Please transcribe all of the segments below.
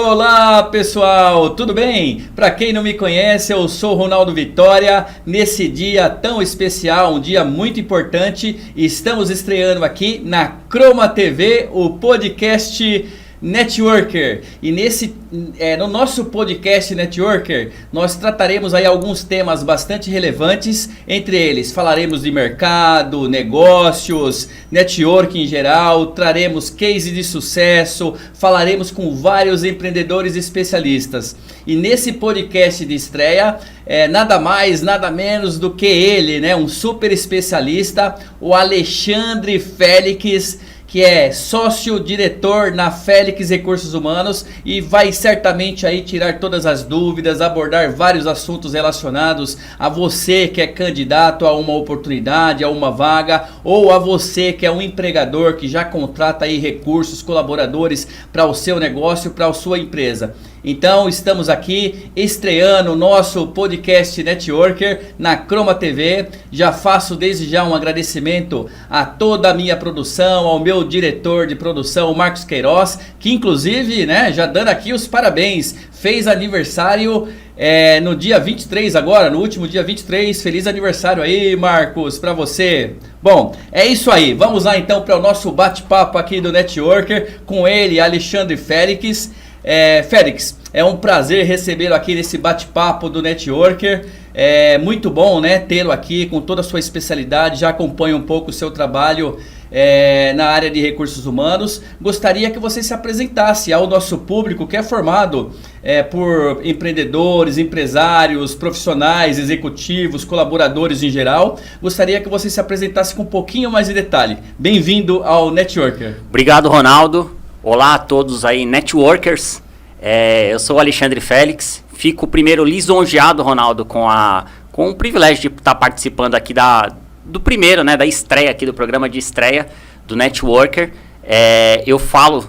Olá pessoal, tudo bem? Para quem não me conhece, eu sou Ronaldo Vitória. Nesse dia tão especial, um dia muito importante, estamos estreando aqui na Croma TV, o podcast Networker. E no nosso podcast Networker, nós trataremos aí alguns temas bastante relevantes. Entre eles, falaremos de mercado, negócios, networking em geral, traremos case de sucesso, falaremos com vários empreendedores especialistas. E nesse podcast de estreia, nada mais, nada menos do que ele, né? Um super especialista, o Alexandre Félix, que é sócio-diretor na Félix Recursos Humanos e vai certamente aí tirar todas as dúvidas, abordar vários assuntos relacionados a você que é candidato a uma oportunidade, a uma vaga, ou a você que é um empregador que já contrata aí recursos, colaboradores para o seu negócio, para a sua empresa. Então estamos aqui estreando o nosso podcast Networker na Croma TV. Já faço desde já um agradecimento a toda a minha produção, ao meu diretor de produção, o Marcos Queiroz, que inclusive, né, já dando aqui os parabéns, fez aniversário no dia 23 agora, no último dia 23. Feliz aniversário aí, Marcos, para você. Bom, é isso aí. Vamos lá então para o nosso bate-papo aqui do Networker com ele, Alexandre Félix. Félix, é um prazer recebê-lo aqui nesse bate-papo do Networker. É muito bom, né, tê-lo aqui com toda a sua especialidade. Já acompanho um pouco o seu trabalho na área de recursos humanos. Gostaria que você se apresentasse ao nosso público que é formado por empreendedores, empresários, profissionais, executivos, colaboradores em geral. Gostaria que você se apresentasse com um pouquinho mais de detalhe. Bem-vindo ao Networker. Obrigado, Ronaldo. Olá a todos aí, Networkers. Eu sou o Alexandre Félix. Fico primeiro lisonjeado, Ronaldo, com o privilégio de estar participando aqui do primeiro, né, da estreia aqui do programa de estreia do Networker.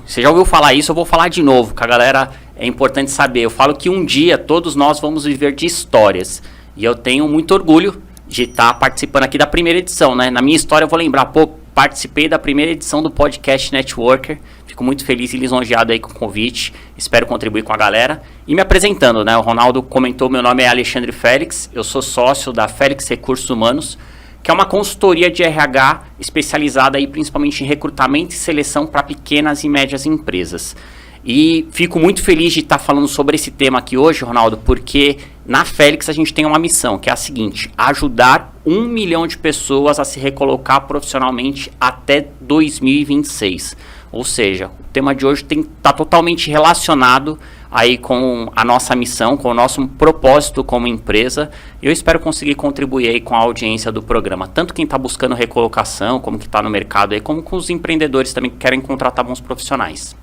Você já ouviu falar isso, eu vou falar de novo, que a galera é importante saber. Eu falo que um dia todos nós vamos viver de histórias. E eu tenho muito orgulho de estar participando aqui da primeira edição, né? Na minha história eu vou lembrar, participei da primeira edição do podcast Networker. Fico muito feliz e lisonjeado aí com o convite. Espero contribuir com a galera. E me apresentando, né? O Ronaldo comentou, meu nome é Alexandre Félix. Eu sou sócio da Félix Recursos Humanos, que é uma consultoria de RH especializada aí principalmente em recrutamento e seleção para pequenas e médias empresas. E fico muito feliz de estar falando sobre esse tema aqui hoje, Ronaldo, porque na Félix a gente tem uma missão, que é a seguinte: ajudar 1 milhão de pessoas a se recolocar profissionalmente até 2026. Ou seja, o tema de hoje está totalmente relacionado aí com a nossa missão, com o nosso propósito como empresa. E eu espero conseguir contribuir aí com a audiência do programa, tanto quem está buscando recolocação, como que está no mercado aí, como com os empreendedores também que querem contratar bons profissionais.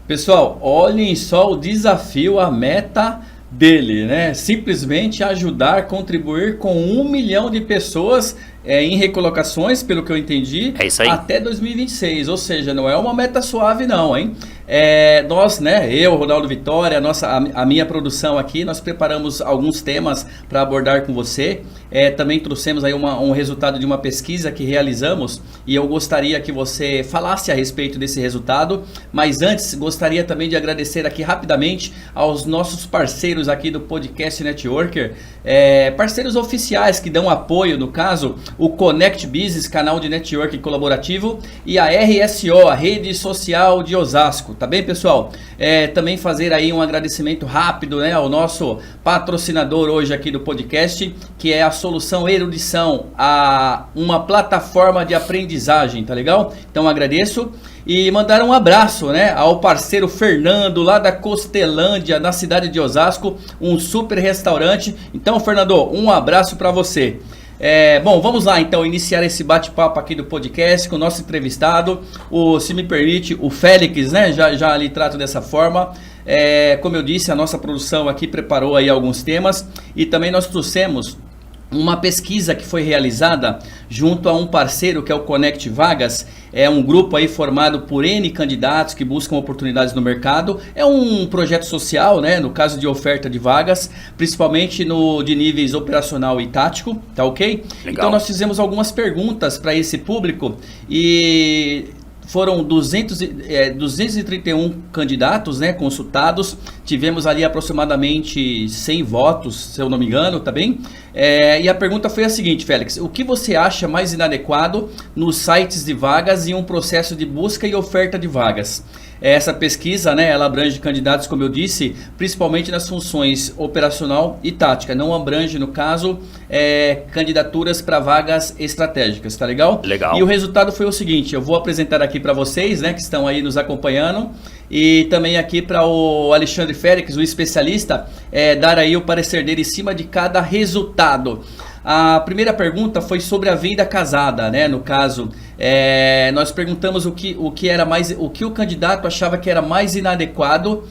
Pessoal, olhem só o desafio, a meta dele, né? Simplesmente ajudar, contribuir com 1 milhão de pessoas em recolocações, pelo que eu entendi, é isso aí, até 2026. Ou seja, não é uma meta suave não, hein? Nós, né, eu, Ronaldo Vitória, a minha produção aqui, nós preparamos alguns temas para abordar com você. Também trouxemos aí um resultado de uma pesquisa que realizamos e eu gostaria que você falasse a respeito desse resultado. Mas antes, gostaria também de agradecer aqui rapidamente aos nossos parceiros aqui do Podcast Networker, parceiros oficiais que dão apoio, no caso, o Connect Business, canal de networking colaborativo, e a RSO, a rede social de Osasco. Tá bem, pessoal? Também fazer aí um agradecimento rápido, né, ao nosso patrocinador hoje aqui do podcast, que é a Solução Erudição, uma plataforma de aprendizagem, tá legal? Então agradeço. E mandar um abraço, né, ao parceiro Fernando, lá da Costelândia, na cidade de Osasco, um super restaurante. Então, Fernando, um abraço para você. Bom, vamos lá então iniciar esse bate-papo aqui do podcast com o nosso entrevistado, se me permite, o Félix, né? Já lhe trato dessa forma. Como eu disse, a nossa produção aqui preparou aí alguns temas e também nós trouxemos uma pesquisa que foi realizada junto a um parceiro que é o Connect Vagas. É um grupo aí formado por N candidatos que buscam oportunidades no mercado. É um projeto social, né, no caso de oferta de vagas, principalmente de níveis operacional e tático, tá ok? Legal. Então nós fizemos algumas perguntas para esse público e foram 231 candidatos, né, consultados, tivemos ali aproximadamente 100 votos, se eu não me engano, tá bem? E a pergunta foi a seguinte, Félix, o que você acha mais inadequado nos sites de vagas e um processo de busca e oferta de vagas? Essa pesquisa, né, ela abrange candidatos, como eu disse, principalmente nas funções operacional e tática. Não abrange, no caso, candidaturas para vagas estratégicas, tá legal? Legal. E o resultado foi o seguinte, eu vou apresentar aqui para vocês, né, que estão aí nos acompanhando, e também aqui para o Alexandre Félix, o especialista, dar aí o parecer dele em cima de cada resultado. A primeira pergunta foi sobre a venda casada, né? No caso, nós perguntamos o que o candidato achava que era mais inadequado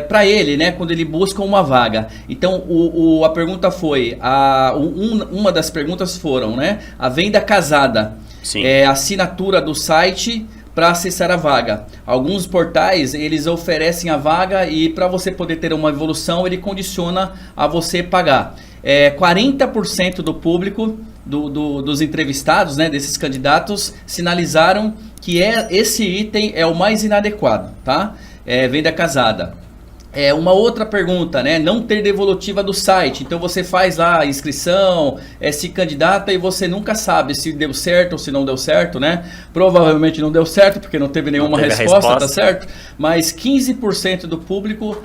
para ele, né? Quando ele busca uma vaga. Então, a pergunta foi, uma das perguntas foram, né? A venda casada, Sim. A assinatura do site para acessar a vaga. Alguns portais, eles oferecem a vaga e para você poder ter uma evolução, ele condiciona a você pagar. 40% do público, dos entrevistados, né, desses candidatos, sinalizaram que esse item é o mais inadequado, tá? Venda casada. Uma outra pergunta, né? Não ter devolutiva do site. Então você faz lá a inscrição, se candidata e você nunca sabe se deu certo ou se não deu certo, né? Provavelmente não deu certo porque não teve nenhuma resposta, tá certo? Mas 15% do público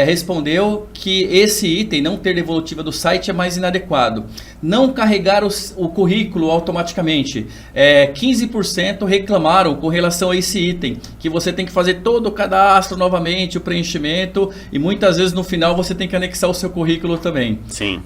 respondeu que esse item, não ter devolutiva do site, é mais inadequado. Não carregar o currículo automaticamente. 15% reclamaram com relação a esse item, que você tem que fazer todo o cadastro novamente, o preenchimento, e muitas vezes no final você tem que anexar o seu currículo também. Sim.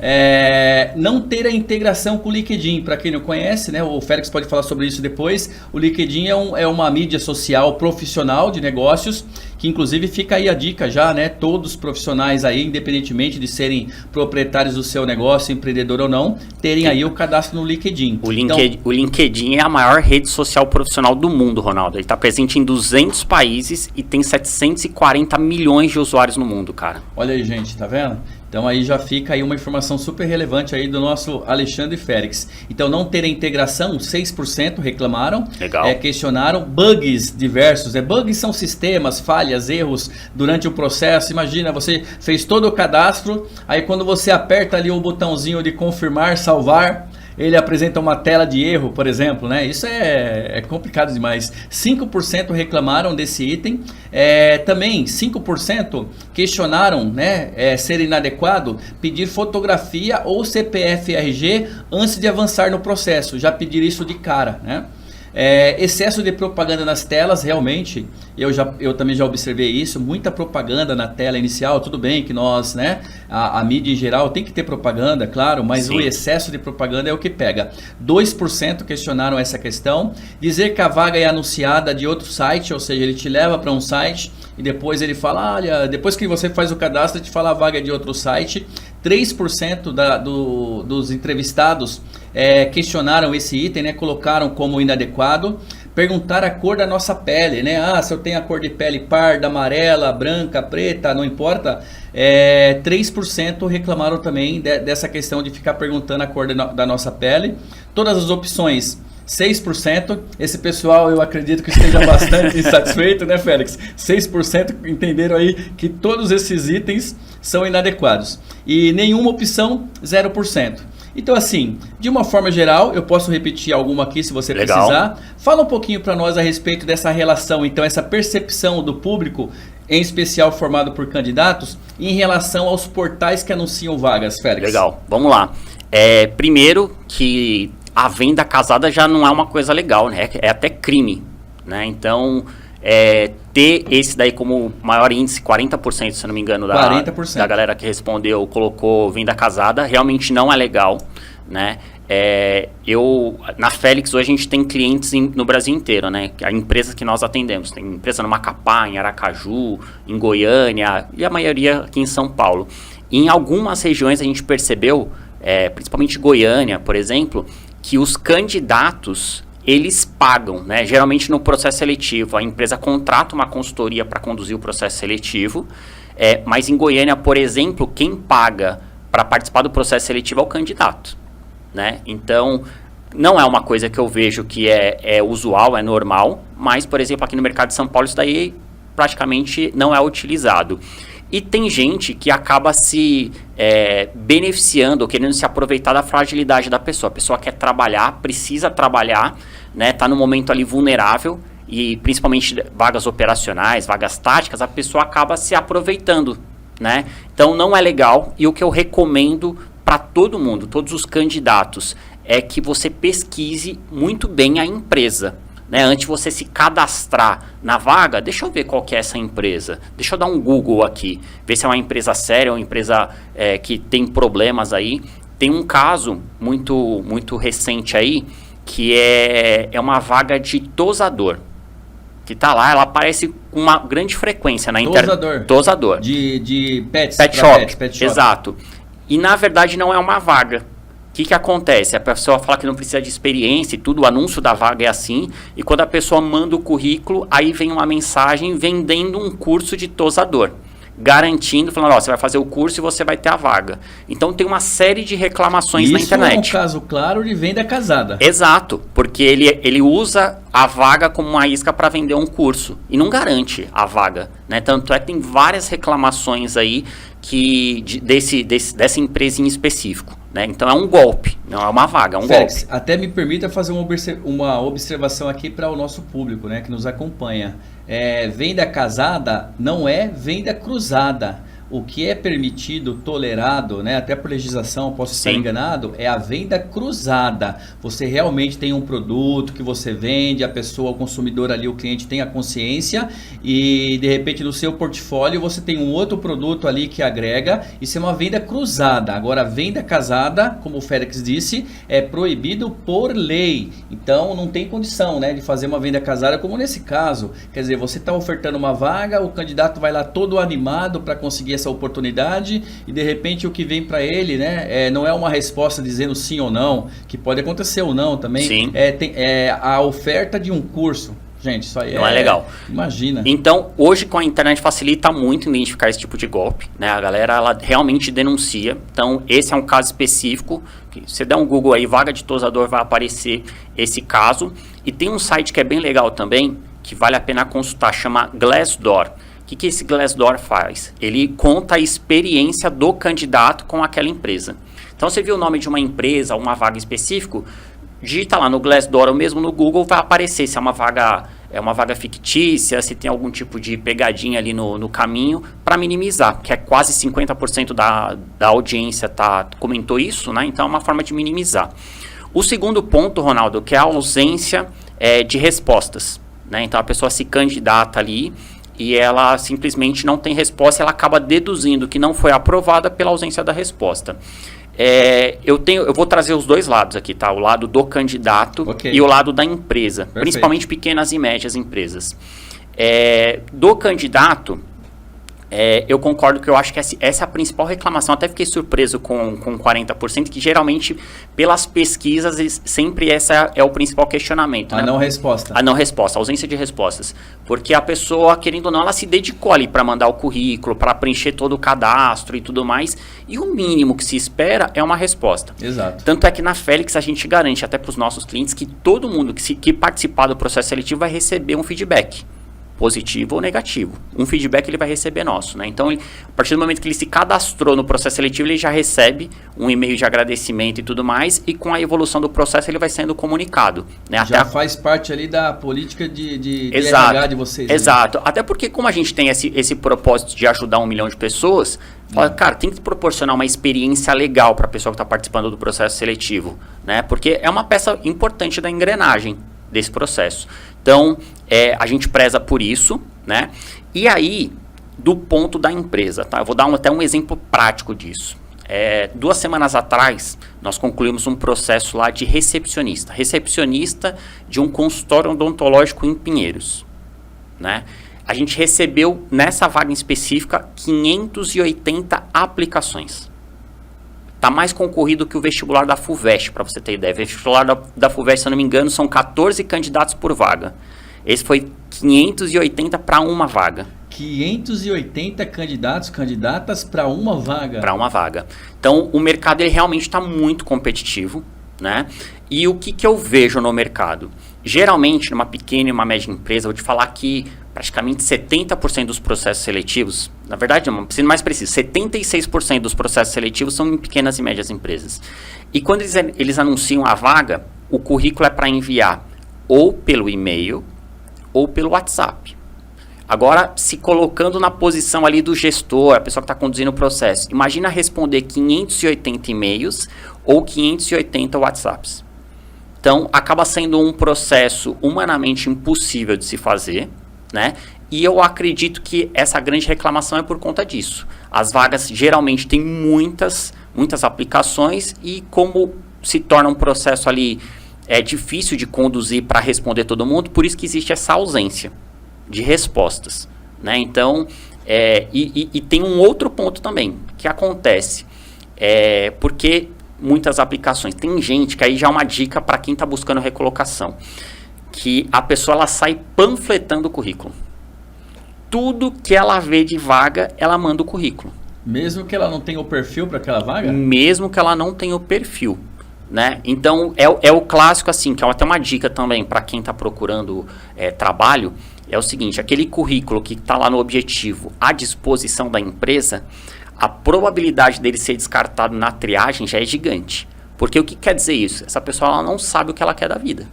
Não ter a integração com o LinkedIn, para quem não conhece, né, o Félix pode falar sobre isso depois. O LinkedIn é uma mídia social profissional de negócios, que inclusive fica aí a dica já, né? Todos os profissionais aí, independentemente de serem proprietários do seu negócio, empreendedor ou não, terem aí o cadastro no LinkedIn. O LinkedIn é a maior rede social profissional do mundo, Ronaldo. Ele está presente em 200 países e tem 740 milhões de usuários no mundo, cara. Olha aí, gente, tá vendo? Então aí já fica aí uma informação super relevante aí do nosso Alexandre Félix. Então não ter a integração, 6% reclamaram. Legal. Questionaram. Bugs diversos. Bugs são sistemas, falhas, erros durante o processo. Imagina, você fez todo o cadastro, aí quando você aperta ali o botãozinho de confirmar, salvar, ele apresenta uma tela de erro, por exemplo, né? Isso é complicado demais. 5% reclamaram desse item. Também 5% questionaram, né, ser inadequado pedir fotografia ou CPF RG antes de avançar no processo. Já pedir isso de cara, né? Excesso de propaganda nas telas, realmente, eu também já observei isso, muita propaganda na tela inicial. Tudo bem que nós, né, a mídia em geral tem que ter propaganda, claro, mas Sim. O excesso de propaganda é o que pega. 2% questionaram essa questão. Dizer que a vaga é anunciada de outro site, ou seja, ele te leva para um site e depois ele fala, olha, depois que você faz o cadastro, ele te fala a vaga é de outro site. 3% dos entrevistados questionaram esse item, né, colocaram como inadequado. Perguntar a cor da nossa pele, né? Se eu tenho a cor de pele parda, amarela, branca, preta, não importa. 3% reclamaram também dessa questão de ficar perguntando a cor da nossa pele. Todas as opções, 6%. Esse pessoal, eu acredito que esteja bastante insatisfeito, né, Félix? 6% entenderam aí que todos esses itens são inadequados. E nenhuma opção, 0%. Então, assim, de uma forma geral, eu posso repetir alguma aqui se você Legal. precisar. Fala um pouquinho para nós a respeito dessa relação, então, essa percepção do público, em especial formado por candidatos, em relação aos portais que anunciam vagas, Félix. Legal, vamos lá. Primeiro que a venda casada já não é uma coisa legal, né? É até crime, né? Então, ter esse daí como maior índice, 40%, se não me engano, da galera que respondeu, colocou venda casada, realmente não é legal, né? Na Félix hoje a gente tem clientes no Brasil inteiro, né? A empresa que nós atendemos, tem empresa no Macapá, em Aracaju, em Goiânia e a maioria aqui em São Paulo. E em algumas regiões a gente percebeu, principalmente Goiânia, por exemplo, que os candidatos eles pagam, né? Geralmente no processo seletivo a empresa contrata uma consultoria para conduzir o processo seletivo, mas em Goiânia, por exemplo, quem paga para participar do processo seletivo é o candidato, né? Então Não é uma coisa que eu vejo que é usual, é normal, mas, por exemplo, aqui no mercado de São Paulo, isso daí praticamente não é utilizado. E tem gente que acaba se beneficiando, ou querendo se aproveitar da fragilidade da pessoa. A pessoa quer trabalhar, precisa trabalhar, né? Tá no momento ali vulnerável, e principalmente vagas operacionais, vagas táticas, a pessoa acaba se aproveitando, né? Então não é legal, e o que eu recomendo para todo mundo, todos os candidatos, é que você pesquise muito bem a empresa. Né, antes de você se cadastrar na vaga, deixa eu ver qual que é essa empresa. Deixa eu dar um Google aqui, ver se é uma empresa séria, uma empresa que tem problemas aí. Tem um caso muito recente aí, que é uma vaga de tosador. Que tá lá, ela aparece com uma grande frequência na internet. Tosador. De pets. Pet shop. Exato. E na verdade não é uma vaga. O que acontece? A pessoa fala que não precisa de experiência e tudo, o anúncio da vaga é assim, e quando a pessoa manda o currículo, aí vem uma mensagem vendendo um curso de tosador, garantindo, falando, ó, você vai fazer o curso e você vai ter a vaga. Então tem uma série de reclamações na internet. Isso é um caso claro de venda casada. Exato, porque ele usa a vaga como uma isca para vender um curso, e não garante a vaga, né? Tanto é que tem várias reclamações aí dessa empresa em específico. Né? Então é um golpe, não é uma vaga, é um Félix, golpe. Até me permita fazer uma observação aqui para o nosso público, né, que nos acompanha. Venda casada não é venda cruzada. O que é permitido, tolerado, né, até por legislação, posso estar enganado, é a venda cruzada. Você realmente tem um produto que você vende, a pessoa, o consumidor ali, o cliente tem a consciência e de repente no seu portfólio você tem um outro produto ali que agrega. Isso é uma venda cruzada. Agora a venda casada, como o Félix disse, é proibido por lei. Então não tem condição, né, de fazer uma venda casada como nesse caso. Quer dizer, você está ofertando uma vaga, o candidato vai lá todo animado para conseguir essa oportunidade e de repente o que vem para ele, né, não é uma resposta dizendo sim ou não, que pode acontecer ou não também. Sim. É a oferta de um curso. Gente, isso aí não é legal. Imagina. Então, hoje com a internet facilita muito identificar esse tipo de golpe, né? A galera, ela realmente denuncia. Então, esse é um caso específico. Que você der um Google aí, vaga de tosador, vai aparecer esse caso. E tem um site que é bem legal também, que vale a pena consultar, chama Glassdoor. O que esse Glassdoor faz? Ele conta a experiência do candidato com aquela empresa. Então, você viu o nome de uma empresa, uma vaga específica, digita lá no Glassdoor ou mesmo no Google, vai aparecer se é uma vaga fictícia, se tem algum tipo de pegadinha ali no caminho, para minimizar, porque é quase 50% da audiência comentou isso, né? Então é uma forma de minimizar. O segundo ponto, Ronaldo, que é a ausência de respostas, né? Então a pessoa se candidata ali e ela simplesmente não tem resposta, ela acaba deduzindo que não foi aprovada pela ausência da resposta. Eu vou trazer os dois lados aqui, tá? O lado do candidato e o lado da empresa, principalmente pequenas e médias empresas. Do candidato, eu concordo que eu acho que essa é a principal reclamação. Até fiquei surpreso com 40%, que geralmente, pelas pesquisas, sempre essa é o principal questionamento. A não resposta. A não resposta, a ausência de respostas. Porque a pessoa, querendo ou não, ela se dedicou ali para mandar o currículo, para preencher todo o cadastro e tudo mais. E o mínimo que se espera é uma resposta. Exato. Tanto é que na Félix a gente garante até para os nossos clientes que todo mundo que participar do processo seletivo vai receber um feedback. Positivo ou negativo. Um feedback ele vai receber nosso, né? Então, a partir do momento que ele se cadastrou no processo seletivo, ele já recebe um e-mail de agradecimento e tudo mais, e com a evolução do processo ele vai sendo comunicado, né? Já faz parte ali da política de Exato, RH de vocês. Exato. Né? Até porque como a gente tem esse propósito de ajudar 1 milhão de pessoas, fala, cara, tem que proporcionar uma experiência legal para a pessoa que está participando do processo seletivo, né? Porque é uma peça importante da engrenagem desse processo. Então, a gente preza por isso, né? E aí, do ponto da empresa, tá? Eu vou dar até um exemplo prático disso. 2 semanas atrás, nós concluímos um processo lá de recepcionista. Recepcionista de um consultório odontológico em Pinheiros, né? A gente recebeu, nessa vaga em específica, 580 aplicações. Está mais concorrido que o vestibular da FUVEST, para você ter ideia. O vestibular da FUVEST, se eu não me engano, são 14 candidatos por vaga. Esse foi 580 para uma vaga. 580 candidatas para uma vaga? Para uma vaga. Então, o mercado ele realmente está muito competitivo, né? E o que eu vejo no mercado? Geralmente, numa pequena e uma média empresa, eu vou te falar que praticamente 70% dos processos seletivos, na verdade, sendo mais preciso, 76% dos processos seletivos são em pequenas e médias empresas. E quando eles anunciam a vaga, o currículo é para enviar ou pelo e-mail ou pelo WhatsApp. Agora, se colocando na posição ali do gestor, a pessoa que está conduzindo o processo, imagina responder 580 e-mails ou 580 WhatsApps. Então, acaba sendo um processo humanamente impossível de se fazer, né? E eu acredito que essa grande reclamação é por conta disso. As vagas geralmente têm muitas aplicações e como se torna um processo ali difícil de conduzir para responder todo mundo, por isso que existe essa ausência de respostas, né? Então, e tem um outro ponto também que acontece, porque muitas aplicações, tem gente que aí já é uma dica para quem está buscando recolocação, que a pessoa ela sai panfletando o currículo. Tudo que ela vê de vaga, ela manda o currículo. Mesmo que ela não tenha o perfil para aquela vaga? Mesmo que ela não tenha o perfil, né? Então, é o clássico assim, que é até uma dica também para quem está procurando trabalho, é o seguinte, aquele currículo que está lá no objetivo à disposição da empresa, a probabilidade dele ser descartado na triagem já é gigante. Porque o que quer dizer isso? Essa pessoa ela não sabe o que ela quer da vida.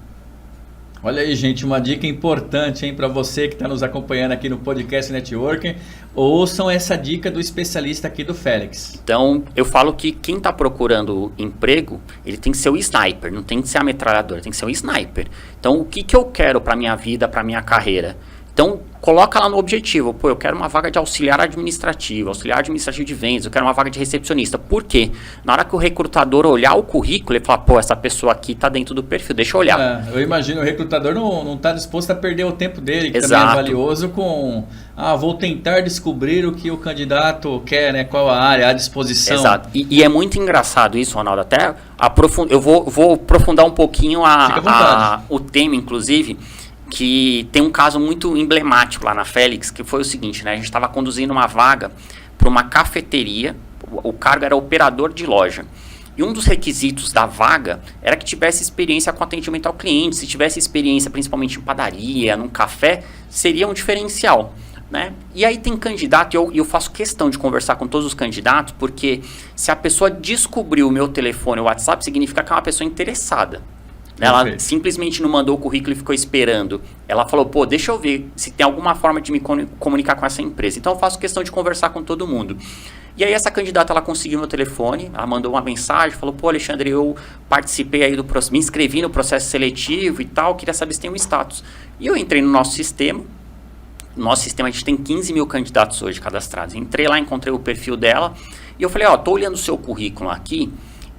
Olha aí, gente, uma dica importante, hein, para você que está nos acompanhando aqui no Podcast Networking. Ouçam essa dica do especialista aqui do Félix. Então, eu falo que quem está procurando emprego, ele tem que ser o sniper, não tem que ser a metralhadora, tem que ser o sniper. Então, o que eu quero para minha vida, para minha carreira? Então, coloca lá no objetivo, eu quero uma vaga de auxiliar administrativo de vendas, eu quero uma vaga de recepcionista. Por quê? Na hora que o recrutador olhar o currículo, ele fala, essa pessoa aqui está dentro do perfil, deixa eu olhar. Eu imagino o recrutador não está disposto a perder o tempo dele, que Exato. também é valioso, com, vou tentar descobrir o que o candidato quer, né? Qual a área, à disposição. Exato. E é muito engraçado isso, Ronaldo, até eu vou aprofundar um pouquinho o tema, inclusive, que tem um caso muito emblemático lá na Félix, que foi o seguinte, né? A gente estava conduzindo uma vaga para uma cafeteria, o cargo era operador de loja. E um dos requisitos da vaga era que tivesse experiência com atendimento ao cliente, se tivesse experiência principalmente em padaria, num café, seria um diferencial, né? E aí tem candidato, e eu faço questão de conversar com todos os candidatos, porque se a pessoa descobriu o meu telefone ou WhatsApp, significa que é uma pessoa interessada. Ela simplesmente não mandou o currículo e ficou esperando. Ela falou, deixa eu ver se tem alguma forma de me comunicar com essa empresa. Então eu faço questão de conversar com todo mundo. E aí essa candidata, ela conseguiu meu telefone, ela mandou uma mensagem, falou, Alexandre, eu participei aí me inscrevi no processo seletivo e tal, queria saber se tem um status. E eu entrei no nosso sistema. No nosso sistema a gente tem 15 mil candidatos hoje cadastrados. Entrei lá, encontrei o perfil dela e eu falei, tô olhando o seu currículo aqui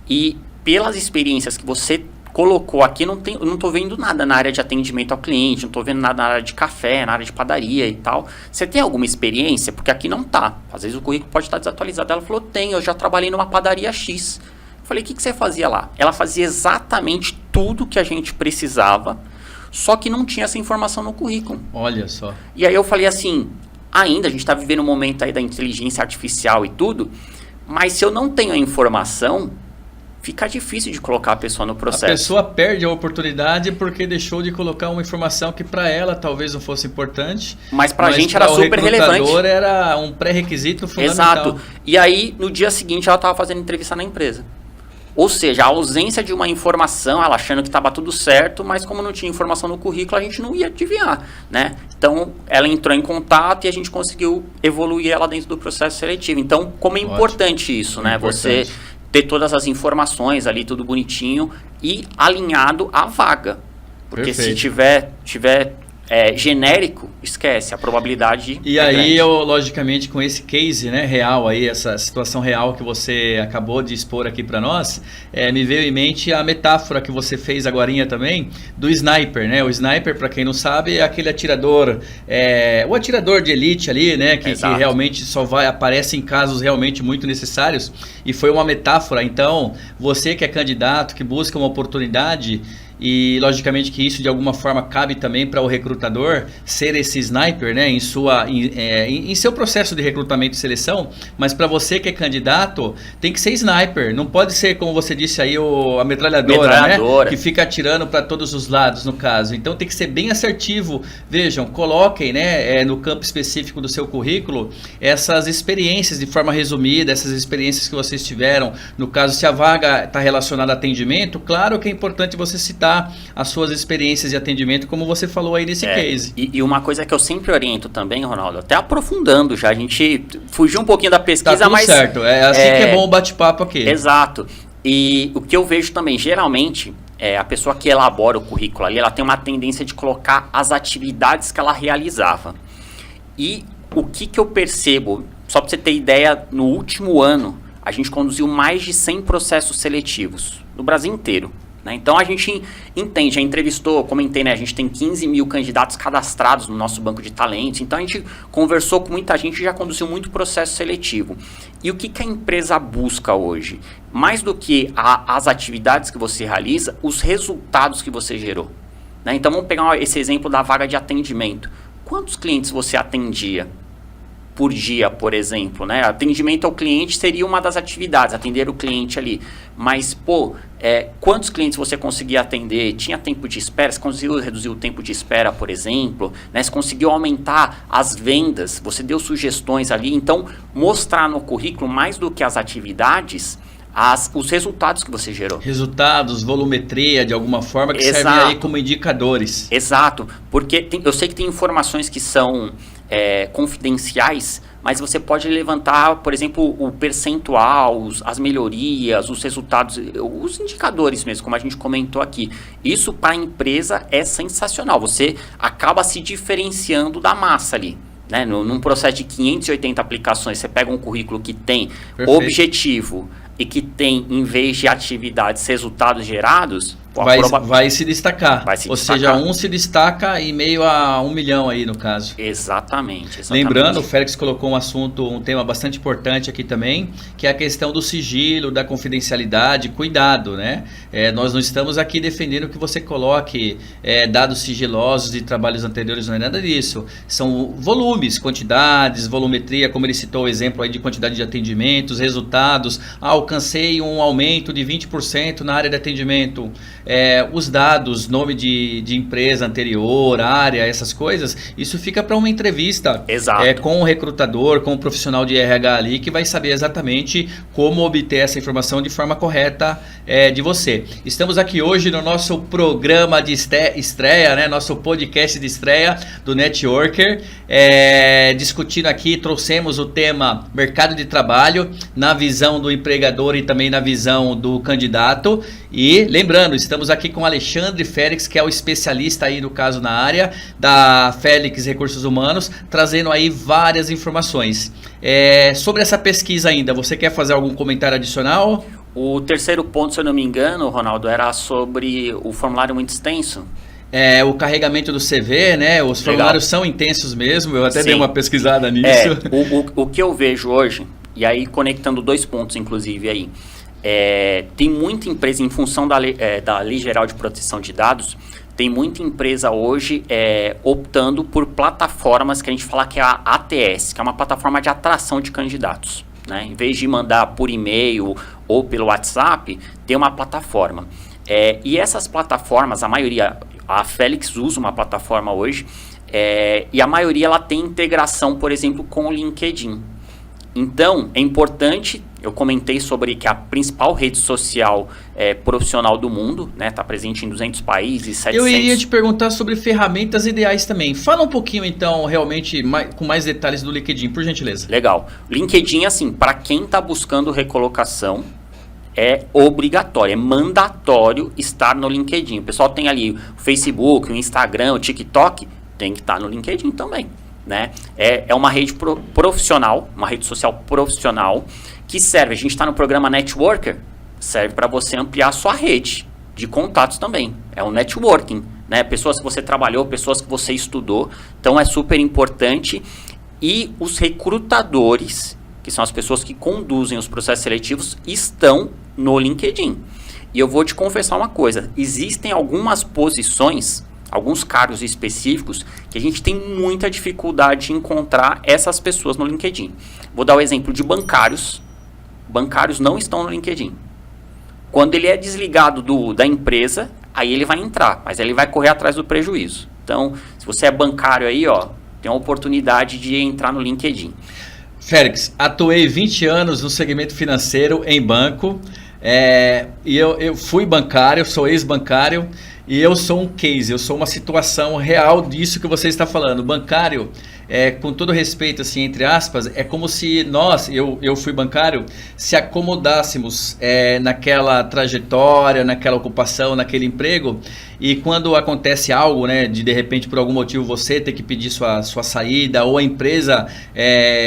e pelas experiências que você colocou aqui, eu não estou vendo nada na área de atendimento ao cliente, não estou vendo nada na área de café, na área de padaria e tal. Você tem alguma experiência? Porque aqui não tá. Às vezes o currículo pode estar desatualizado. Ela falou, eu já trabalhei numa padaria X. Eu falei, o que você fazia lá? Ela fazia exatamente tudo que a gente precisava, só que não tinha essa informação no currículo. Olha só. E aí eu falei assim, ainda a gente está vivendo um momento aí da inteligência artificial e tudo, mas se eu não tenho a informação, fica difícil de colocar a pessoa no processo. A pessoa perde a oportunidade porque deixou de colocar uma informação que para ela talvez não fosse importante. Mas para a gente era super relevante. O recrutador era um pré-requisito fundamental. Exato. E aí, no dia seguinte, ela estava fazendo entrevista na empresa. Ou seja, a ausência de uma informação, ela achando que estava tudo certo, mas como não tinha informação no currículo, a gente não ia adivinhar, né? Então, ela entrou em contato e a gente conseguiu evoluir ela dentro do processo seletivo. Então, como é importante isso, né? Você ter todas as informações ali, tudo bonitinho e alinhado à vaga. Porque se tiver genérico, esquece, a probabilidade E aí, logicamente, com esse case, né, real aí, essa situação real que você acabou de expor aqui para nós, me veio em mente a metáfora que você fez agorinha também, do sniper, né? O sniper, para quem não sabe, é aquele atirador, o atirador de elite ali, né, que realmente aparece em casos realmente muito necessários, e foi uma metáfora. Então, você que é candidato, que busca uma oportunidade, e logicamente que isso de alguma forma cabe também para o recrutador ser esse sniper, né, em seu processo de recrutamento e seleção, mas para você que é candidato, tem que ser sniper, não pode ser, como você disse aí, a metralhadora, né, que fica atirando para todos os lados, no caso. Então tem que ser bem assertivo. Vejam, coloquem, né, no campo específico do seu currículo essas experiências de forma resumida, essas experiências que vocês tiveram. No caso, se a vaga está relacionada a atendimento, claro que é importante você citar as suas experiências de atendimento, como você falou aí nesse case. E uma coisa que eu sempre oriento também, Ronaldo, até aprofundando já, a gente fugiu um pouquinho da pesquisa, tá tudo mas... certo, é assim que é bom o bate-papo aqui. Exato. E o que eu vejo também, geralmente, a pessoa que elabora o currículo ali, ela tem uma tendência de colocar as atividades que ela realizava. E o que eu percebo, só para você ter ideia, no último ano, a gente conduziu mais de 100 processos seletivos no Brasil inteiro. Então a gente entende, já entrevistou, comentei, né? A gente tem 15 mil candidatos cadastrados no nosso banco de talentos, então a gente conversou com muita gente e já conduziu muito processo seletivo. E o que a empresa busca hoje? Mais do que as atividades que você realiza, os resultados que você gerou. Então vamos pegar esse exemplo da vaga de atendimento. Quantos clientes você atendia por dia, por exemplo, né? Atendimento ao cliente seria uma das atividades, atender o cliente ali. Mas, quantos clientes você conseguia atender? Tinha tempo de espera? Você conseguiu reduzir o tempo de espera, por exemplo? Né? Você conseguiu aumentar as vendas? Você deu sugestões ali? Então, mostrar no currículo, mais do que as atividades, os resultados que você gerou. Resultados, volumetria, de alguma forma, que servem aí como indicadores. Exato, porque eu sei que tem informações que são confidenciais, mas você pode levantar, por exemplo, o percentual, as melhorias, os resultados, os indicadores mesmo, como a gente comentou aqui. Isso para a empresa é sensacional, você acaba se diferenciando da massa ali. Né? Num processo de 580 aplicações, você pega um currículo que tem objetivo e que tem, em vez de atividades, resultados gerados, vai se destacar. Ou seja, um se destaca em meio a 1 milhão aí, no caso. Exatamente. Lembrando, o Félix colocou um tema bastante importante aqui também, que é a questão do sigilo, da confidencialidade, cuidado, né? Nós não estamos aqui defendendo que você coloque dados sigilosos de trabalhos anteriores, não é nada disso. São volumes, quantidades, volumetria, como ele citou o exemplo aí de quantidade de atendimentos, resultados. Alcancei um aumento de 20% na área de atendimento. Os dados, nome de empresa anterior, área, essas coisas, isso fica para uma entrevista com o recrutador, com o profissional de RH ali, que vai saber exatamente como obter essa informação de forma correta de você. Estamos aqui hoje no nosso programa de estreia, né? Nosso podcast de estreia do Networker, discutindo aqui, trouxemos o tema mercado de trabalho na visão do empregador e também na visão do candidato. E lembrando, estamos aqui com o Alexandre Félix, que é o especialista aí no caso na área da Félix Recursos Humanos, trazendo aí várias informações. Sobre essa pesquisa ainda, você quer fazer algum comentário adicional? O terceiro ponto, se eu não me engano, Ronaldo, era sobre o formulário muito extenso. O carregamento do CV, né? Os formulários são intensos mesmo, eu até dei uma pesquisada nisso. O que eu vejo hoje, e aí conectando 2 pontos inclusive aí, tem muita empresa, em função da Lei Geral de Proteção de Dados, tem muita empresa hoje optando por plataformas que a gente fala que é a ATS, que é uma plataforma de atração de candidatos. Né? Em vez de mandar por e-mail ou pelo WhatsApp, tem uma plataforma. E essas plataformas, a maioria, a Félix usa uma plataforma hoje, e a maioria ela tem integração, por exemplo, com o LinkedIn. Então, é importante, eu comentei sobre que a principal rede social profissional do mundo, né, está presente em 200 países, 700... Eu iria te perguntar sobre ferramentas ideais também. Fala um pouquinho, então, realmente, com mais detalhes do LinkedIn, por gentileza. Legal. LinkedIn, assim, para quem está buscando recolocação, é obrigatório, é mandatório estar no LinkedIn. O pessoal tem ali o Facebook, o Instagram, o TikTok, tem que estar no LinkedIn também. Né? É uma rede profissional, uma rede social profissional que serve, a gente está no programa Networker, serve para você ampliar a sua rede de contatos também, é o networking, né? Pessoas que você trabalhou, pessoas que você estudou, então é super importante. E os recrutadores, que são as pessoas que conduzem os processos seletivos, estão no LinkedIn. E eu vou te confessar uma coisa, existem algumas posições, alguns cargos específicos, que a gente tem muita dificuldade de encontrar essas pessoas no LinkedIn. Vou dar o exemplo de bancários. Bancários não estão no LinkedIn. Quando ele é desligado da empresa, aí ele vai entrar, mas ele vai correr atrás do prejuízo. Então, se você é bancário aí, ó, tem a oportunidade de entrar no LinkedIn. Félix, atuei 20 anos no segmento financeiro em banco, e eu fui bancário, sou ex-bancário, e eu sou um case, eu sou uma situação real disso que você está falando. Bancário, com todo respeito, assim, entre aspas, é como se nós, eu fui bancário, se acomodássemos naquela trajetória, naquela ocupação, naquele emprego, e quando acontece algo, né, de repente por algum motivo você ter que pedir sua saída, ou a empresa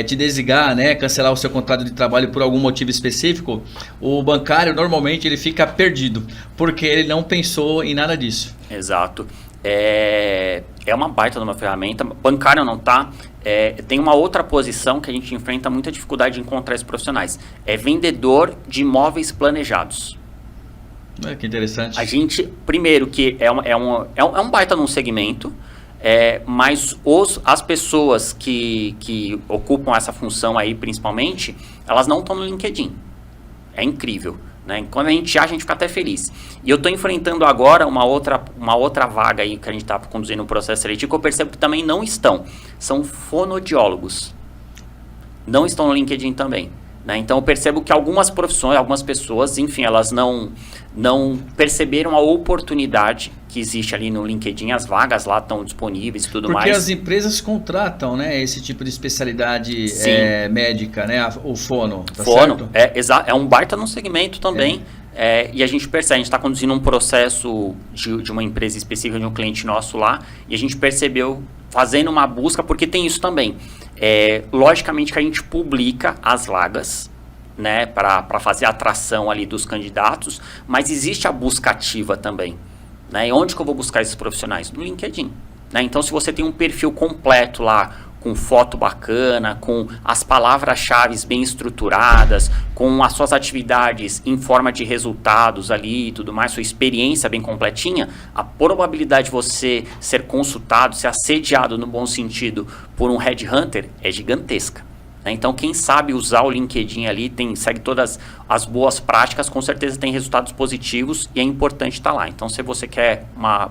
te desligar, né, cancelar o seu contrato de trabalho por algum motivo específico, o bancário normalmente ele fica perdido, porque ele não pensou em nada disso. Exato. É uma baita de uma ferramenta. Bancário não tá. Tem uma outra posição que a gente enfrenta muita dificuldade de encontrar esses profissionais. É vendedor de imóveis planejados. Que interessante. A gente, primeiro, que é um baita num segmento, mas as pessoas que ocupam essa função aí, principalmente, elas não estão no LinkedIn. É incrível. Né? Quando a gente acha, a gente fica até feliz. E eu estou enfrentando agora uma outra vaga aí que a gente está conduzindo um processo seletivo, que eu percebo que também não estão. São fonoaudiólogos. Não estão no LinkedIn também. Né? Então eu percebo que algumas profissões, algumas pessoas, enfim, elas não perceberam a oportunidade que existe ali no LinkedIn, as vagas lá estão disponíveis e tudo mais. Porque as empresas contratam, né, esse tipo de especialidade médica, né, o fono. Tá fono, certo? É um baita num segmento também. E a gente percebe, a gente está conduzindo um processo de uma empresa específica, de um cliente nosso lá, e a gente percebeu, fazendo uma busca, porque tem isso também. Logicamente que a gente publica as vagas, né, para fazer a atração ali dos candidatos, mas existe a busca ativa também. Né? E onde que eu vou buscar esses profissionais? No LinkedIn. Né? Então, se você tem um perfil completo lá, com foto bacana, com as palavras-chave bem estruturadas, com as suas atividades em forma de resultados ali e tudo mais, sua experiência bem completinha, a probabilidade de você ser consultado, ser assediado no bom sentido por um headhunter é gigantesca. Então, quem sabe usar o LinkedIn ali, segue todas as boas práticas, com certeza tem resultados positivos e é importante estar lá. Então, se você quer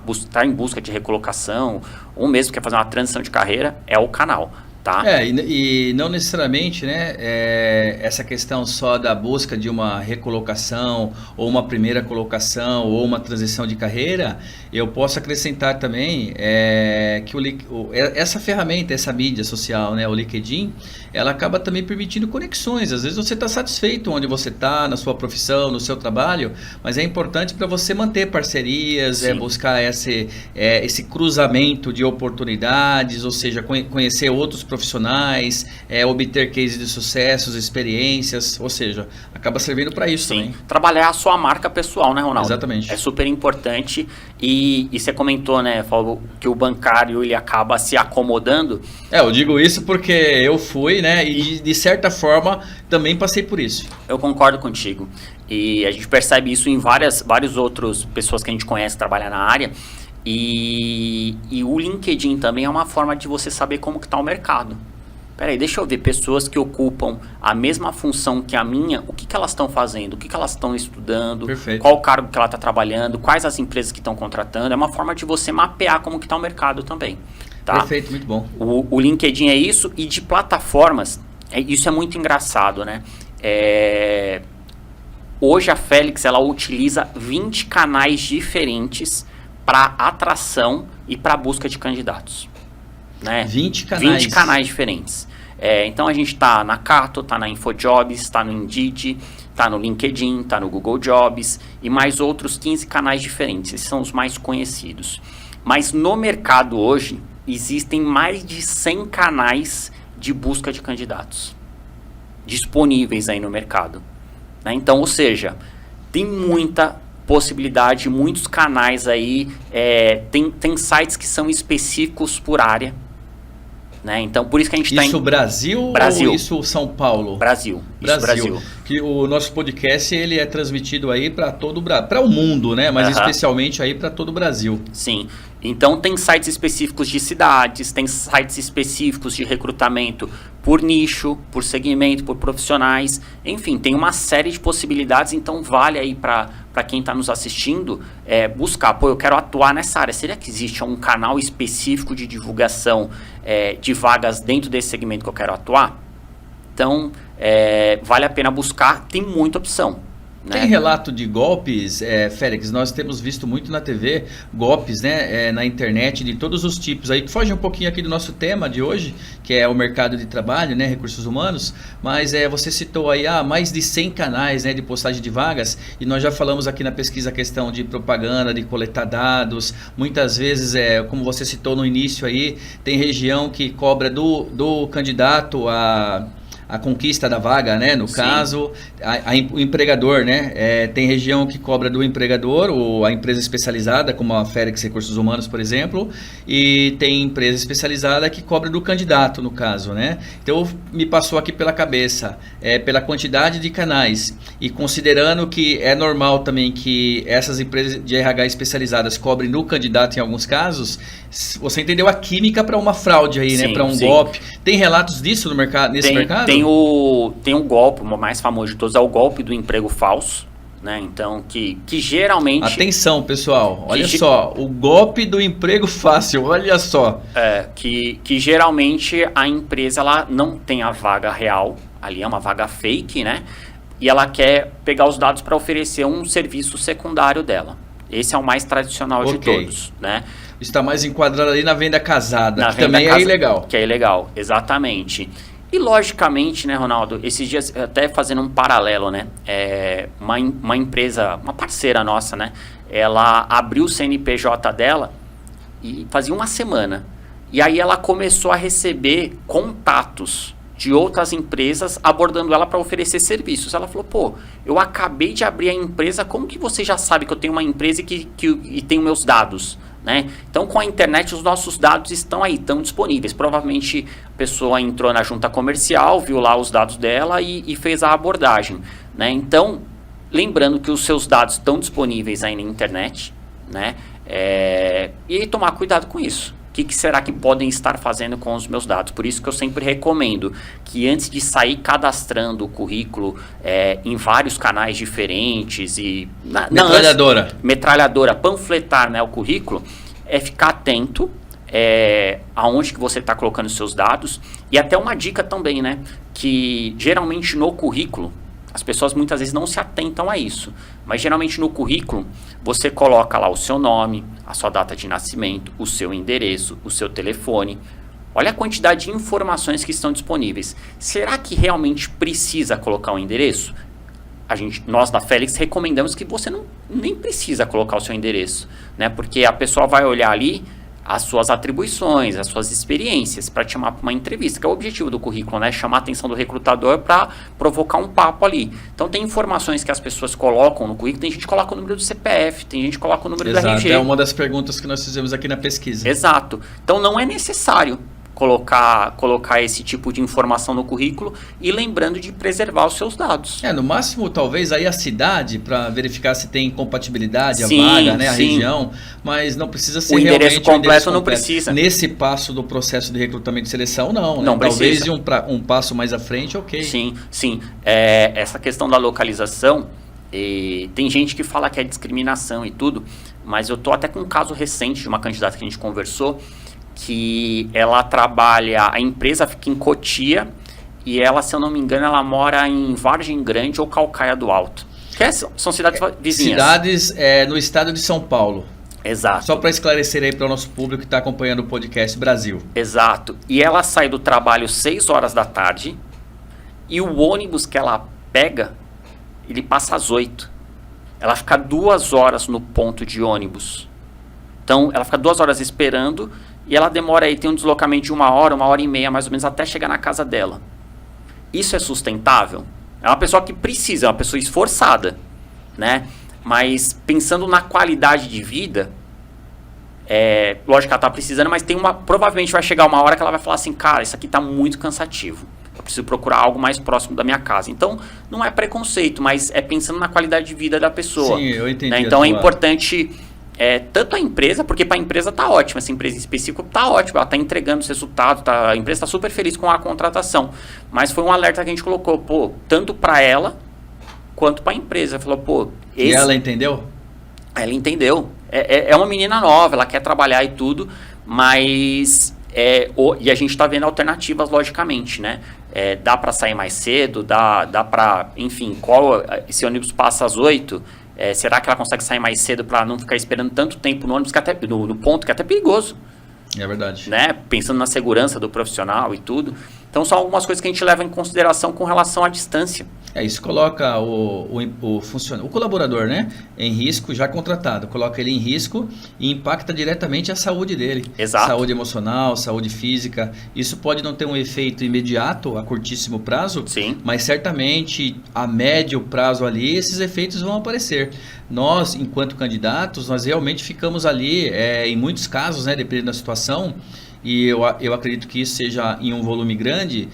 estar em busca de recolocação ou mesmo quer fazer uma transição de carreira, é o canal. Tá? E não necessariamente, né, essa questão só da busca de uma recolocação ou uma primeira colocação ou uma transição de carreira, eu posso acrescentar também que essa ferramenta, essa mídia social, né, o LinkedIn, ela acaba também permitindo conexões. Às vezes você está satisfeito onde você está, na sua profissão, no seu trabalho, mas é importante para você manter parcerias, buscar esse cruzamento de oportunidades, ou seja, conhecer outros profissionais, obter cases de sucessos, experiências, ou seja, acaba servindo para isso também. Trabalhar a sua marca pessoal, né, Ronaldo? Exatamente. É super importante e você comentou, né, falou que o bancário ele acaba se acomodando. Eu digo isso porque eu fui, né, e de certa forma também passei por isso. Eu concordo contigo. E a gente percebe isso em várias outras pessoas que a gente conhece que trabalham na área. E o LinkedIn também é uma forma de você saber como que está o mercado. Peraí, deixa eu ver pessoas que ocupam a mesma função que a minha, o que elas estão fazendo, o que elas estão estudando, Perfeito. Qual o cargo que ela está trabalhando, quais as empresas que estão contratando. É uma forma de você mapear como que está o mercado também. Tá? Perfeito, muito bom. O LinkedIn é isso, e de plataformas, isso é muito engraçado, né? Hoje a Félix, ela utiliza 20 canais diferentes para atração e para busca de candidatos. Né? 20 canais. 20 canais diferentes. Então a gente está na Cato, está na InfoJobs, está no Indeed, está no LinkedIn, está no Google Jobs e mais outros 15 canais diferentes. Esses são os mais conhecidos. Mas no mercado hoje existem mais de 100 canais de busca de candidatos disponíveis aí no mercado. Né? Então, ou seja, tem muita possibilidade, muitos canais aí, tem sites que são específicos por área, né? Então por isso que a gente está Brasil ou isso São Paulo? Brasil. Brasil. que o nosso podcast ele é transmitido aí para para o mundo, né? Mas especialmente aí para todo o Brasil. Sim. Então tem sites específicos de cidades, tem sites específicos de recrutamento por nicho, por segmento, por profissionais. Enfim, tem uma série de possibilidades, então vale aí para quem está nos assistindo buscar. Pô, eu quero atuar nessa área. Será que existe um canal específico de divulgação de vagas dentro desse segmento que eu quero atuar? Então, vale a pena buscar, tem muita opção. Tem relato de golpes, Félix? Nós temos visto muito na TV golpes, né, na internet de todos os tipos. Aí foge um pouquinho aqui do nosso tema de hoje, que é o mercado de trabalho, né, recursos humanos. Mas você citou aí mais de 100 canais, né, de postagem de vagas. E nós já falamos aqui na pesquisa a questão de propaganda, de coletar dados. Muitas vezes, como você citou no início aí, tem região que cobra do candidato a conquista da vaga, né? No caso, o empregador, né? Tem região que cobra do empregador, ou a empresa especializada, como a Félix Recursos Humanos, por exemplo, e tem empresa especializada que cobra do candidato, no caso, né? Então, me passou aqui pela cabeça, pela quantidade de canais, e considerando que é normal também que essas empresas de RH especializadas cobrem do candidato em alguns casos, você entendeu a química para uma fraude aí, né? Para um golpe. Tem relatos disso no mercado, nesse mercado? Tem um golpe, o mais famoso de todos é o golpe do emprego falso, né? Então, que geralmente... Atenção, pessoal, olha só, o golpe do emprego fácil, olha só. Que geralmente a empresa ela não tem a vaga real, ali é uma vaga fake, né? E ela quer pegar os dados para oferecer um serviço secundário dela. Esse é o mais tradicional de todos, né? Está mais enquadrado ali na venda casada, que também é ilegal. Que é ilegal, exatamente. E logicamente, né, Ronaldo, esses dias, até fazendo um paralelo, né, uma empresa, uma parceira nossa, né, ela abriu o CNPJ dela e fazia uma semana. E aí ela começou a receber contatos de outras empresas abordando ela para oferecer serviços. Ela falou, pô, eu acabei de abrir a empresa, como que você já sabe que eu tenho uma empresa e tem meus dados? Né? Então, com a internet, os nossos dados estão aí, estão disponíveis. Provavelmente a pessoa entrou na junta comercial, viu lá os dados dela e fez a abordagem. Né? Então, lembrando que os seus dados estão disponíveis aí na internet, né? E tomar cuidado com isso. O que será que podem estar fazendo com os meus dados? Por isso que eu sempre recomendo que antes de sair cadastrando o currículo em vários canais diferentes e... Metralhadora, panfletar, né, o currículo, ficar atento aonde que você está colocando os seus dados. E até uma dica também, né, que geralmente no currículo, as pessoas muitas vezes não se atentam a isso, mas geralmente no currículo você coloca lá o seu nome, a sua data de nascimento, o seu endereço, o seu telefone. Olha a quantidade de informações que estão disponíveis. Será que realmente precisa colocar um endereço? Nós da Félix recomendamos que você nem precisa colocar o seu endereço, né? Porque a pessoa vai olhar ali as suas atribuições, as suas experiências para te chamar para uma entrevista, que é o objetivo do currículo, né? Chamar a atenção do recrutador para provocar um papo ali. Então tem informações que as pessoas colocam no currículo, tem gente que coloca o número do CPF, tem gente que coloca o número do RG. É uma das perguntas que nós fizemos aqui na pesquisa. Exato. Então não é necessário colocar esse tipo de informação no currículo e lembrando de preservar os seus dados. No máximo, talvez aí a cidade, para verificar se tem compatibilidade, a vaga, né, a região, mas não precisa ser realmente o endereço completo. Não precisa. Nesse passo do processo de recrutamento e seleção, não. Né? Não talvez precisa. um passo mais à frente, ok. Sim. Essa questão da localização, tem gente que fala que é discriminação e tudo, mas eu tô até com um caso recente de uma candidata que a gente conversou, que ela trabalha, a empresa fica em Cotia e ela, se eu não me engano, ela mora em Vargem Grande ou Calcaia do Alto. São cidades vizinhas. Cidades no estado de São Paulo. Exato. Só para esclarecer aí para o nosso público que está acompanhando o podcast Brasil. Exato. E ela sai do trabalho 6 horas da tarde e o ônibus que ela pega, ele passa às 8. Ela fica 2 horas no ponto de ônibus. Então, ela fica 2 horas esperando e ela demora aí, tem um deslocamento de 1 hora, 1h30 mais ou menos, até chegar na casa dela. Isso é sustentável? É uma pessoa que precisa, é uma pessoa esforçada, né? Mas pensando na qualidade de vida, lógico que ela está precisando, mas provavelmente vai chegar uma hora que ela vai falar assim, cara, isso aqui está muito cansativo. Eu preciso procurar algo mais próximo da minha casa. Então, não é preconceito, mas é pensando na qualidade de vida da pessoa. Sim, eu entendi. Né? Então, é importante, tanto a empresa, porque para a empresa tá ótima, essa empresa em específico tá ótima, ela tá entregando os resultados, a empresa está super feliz com a contratação. Mas foi um alerta que a gente colocou, pô, tanto para ela quanto para a empresa. Falou, pô... E ela entendeu? Ela entendeu. É uma menina nova, ela quer trabalhar e tudo, mas... e a gente está vendo alternativas, logicamente, né? Dá para sair mais cedo, dá para... Enfim, esse ônibus passa às 8, será que ela consegue sair mais cedo para não ficar esperando tanto tempo no ônibus, no ponto, que é até perigoso. É verdade. Né? Pensando na segurança do profissional e tudo. Então, são algumas coisas que a gente leva em consideração com relação à distância. Isso coloca o colaborador, né, em risco, já contratado, coloca ele em risco e impacta diretamente a saúde dele. Exato. Saúde emocional, saúde física. Isso pode não ter um efeito imediato, a curtíssimo prazo, sim, mas certamente a médio prazo ali, esses efeitos vão aparecer. Nós, enquanto candidatos, nós realmente ficamos ali, em muitos casos, né, dependendo da situação, e eu acredito que isso seja em um volume grande,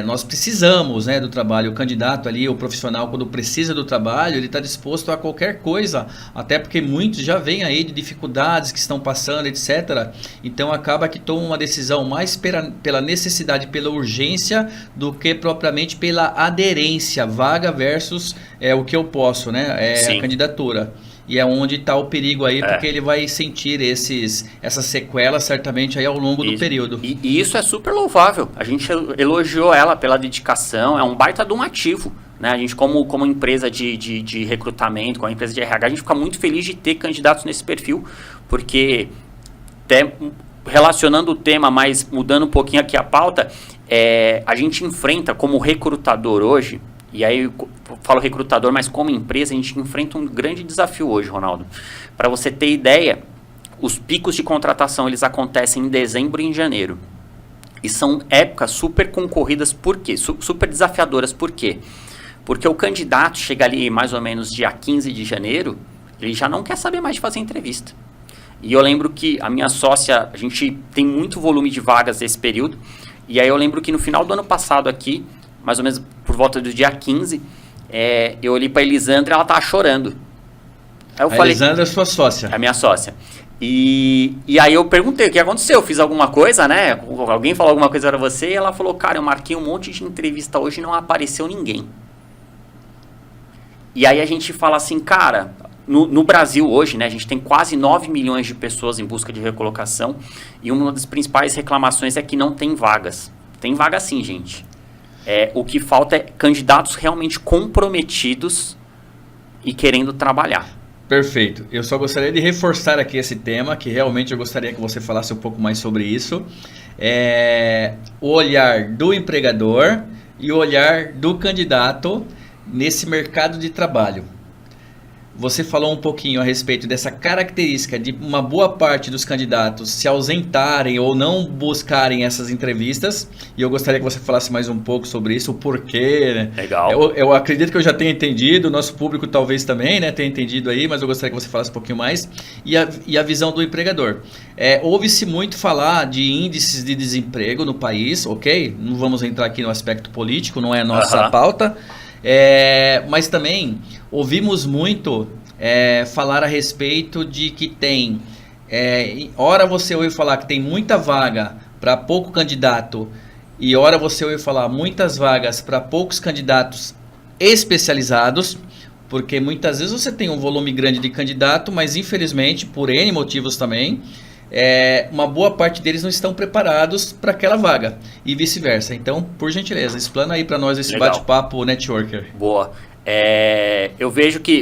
nós precisamos, né, do trabalho. O candidato ali, o profissional, quando precisa do trabalho, ele está disposto a qualquer coisa, até porque muitos já vêm aí de dificuldades que estão passando, etc. Então acaba que toma uma decisão mais pela necessidade, pela urgência, do que propriamente pela aderência, vaga versus o que eu posso, né, a candidatura. E é onde está o perigo aí, porque ele vai sentir essas sequelas certamente aí ao longo do período. E isso é super louvável. A gente elogiou ela pela dedicação, é um baita de um ativo. Né? A gente, como empresa de recrutamento, como empresa de RH, a gente fica muito feliz de ter candidatos nesse perfil, porque até relacionando o tema, mas mudando um pouquinho aqui a pauta, a gente enfrenta como recrutador hoje. E aí eu falo recrutador, mas como empresa a gente enfrenta um grande desafio hoje, Ronaldo. Para você ter ideia, os picos de contratação eles acontecem em dezembro e em janeiro. E são épocas super concorridas, por quê? Super desafiadoras, por quê? Porque o candidato chega ali mais ou menos dia 15 de janeiro, ele já não quer saber mais de fazer entrevista. E eu lembro que a minha sócia, a gente tem muito volume de vagas nesse período, e aí eu lembro que no final do ano passado aqui, mais ou menos por volta do dia 15, eu olhei para a Elisandra e ela estava chorando. Aí eu falei, Elisandra é sua sócia. É a minha sócia. E aí eu perguntei o que aconteceu, eu fiz alguma coisa, né? Alguém falou alguma coisa para você? E ela falou, cara, eu marquei um monte de entrevista hoje e não apareceu ninguém. E aí a gente fala assim, cara, no Brasil hoje, né, a gente tem quase 9 milhões de pessoas em busca de recolocação e uma das principais reclamações é que não tem vagas. Tem vaga sim, gente. O que falta é candidatos realmente comprometidos e querendo trabalhar. Perfeito. Eu só gostaria de reforçar aqui esse tema, que realmente eu gostaria que você falasse um pouco mais sobre isso. O olhar do empregador e o olhar do candidato nesse mercado de trabalho. Você falou um pouquinho a respeito dessa característica de uma boa parte dos candidatos se ausentarem ou não buscarem essas entrevistas. E eu gostaria que você falasse mais um pouco sobre isso, o porquê. Né? Legal. Eu acredito que eu já tenha entendido, o nosso público talvez também, né, tenha entendido aí, mas eu gostaria que você falasse um pouquinho mais. E a visão do empregador. Ouve-se muito falar de índices de desemprego no país, ok? Não vamos entrar aqui no aspecto político, não é a nossa pauta. Mas também ouvimos muito falar a respeito de que tem, ora você ouve falar que tem muita vaga para pouco candidato e ora você ouve falar muitas vagas para poucos candidatos especializados, porque muitas vezes você tem um volume grande de candidato, mas infelizmente, por N motivos também, uma boa parte deles não estão preparados para aquela vaga e vice-versa. Então, por gentileza, explana aí para nós esse bate-papo networker. Boa. Eu vejo que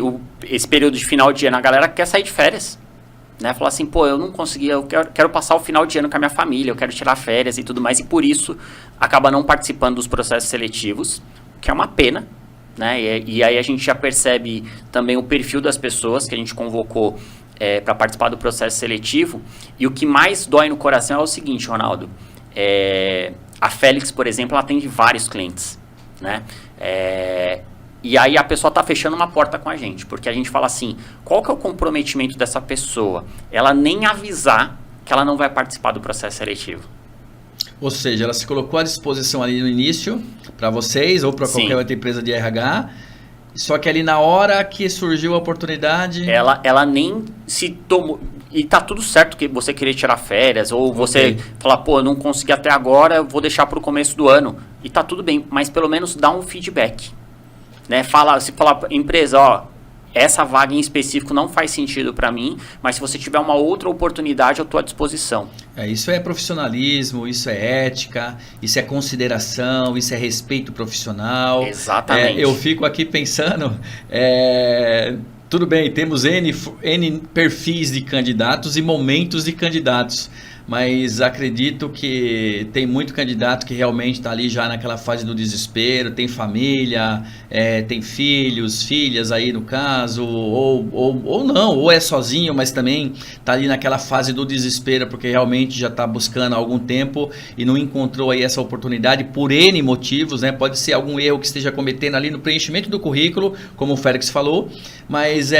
esse período de final de ano a galera quer sair de férias, né? Falar assim, pô, eu não consegui, eu quero passar o final de ano com a minha família, eu quero tirar férias e tudo mais, e por isso acaba não participando dos processos seletivos, que é uma pena, né? E aí a gente já percebe também o perfil das pessoas que a gente convocou para participar do processo seletivo. E o que mais dói no coração é o seguinte, Ronaldo, a Félix, por exemplo, ela atende vários clientes, né? E aí a pessoa está fechando uma porta com a gente, porque a gente fala assim, qual que é o comprometimento dessa pessoa? Ela nem avisar que ela não vai participar do processo seletivo. Ou seja, ela se colocou à disposição ali no início, para vocês ou para qualquer outra empresa de RH, só que ali na hora que surgiu a oportunidade... Ela nem se tomou... E tá tudo certo que você querer tirar férias, ou você falar, pô, eu não consegui até agora, eu vou deixar pro começo do ano. E tá tudo bem, mas pelo menos dá um feedback. Né? Se falar, empresa, ó, essa vaga em específico não faz sentido para mim, mas se você tiver uma outra oportunidade, eu tô à disposição. Isso é profissionalismo, isso é ética, isso é consideração, isso é respeito profissional. Exatamente. Eu fico aqui pensando... Tudo bem, temos N perfis de candidatos e momentos de candidatos, mas acredito que tem muito candidato que realmente está ali já naquela fase do desespero, tem família, tem filhos, filhas aí no caso, ou não, ou é sozinho, mas também está ali naquela fase do desespero, porque realmente já está buscando há algum tempo e não encontrou aí essa oportunidade por N motivos, né? Pode ser algum erro que esteja cometendo ali no preenchimento do currículo, como o Félix falou, mas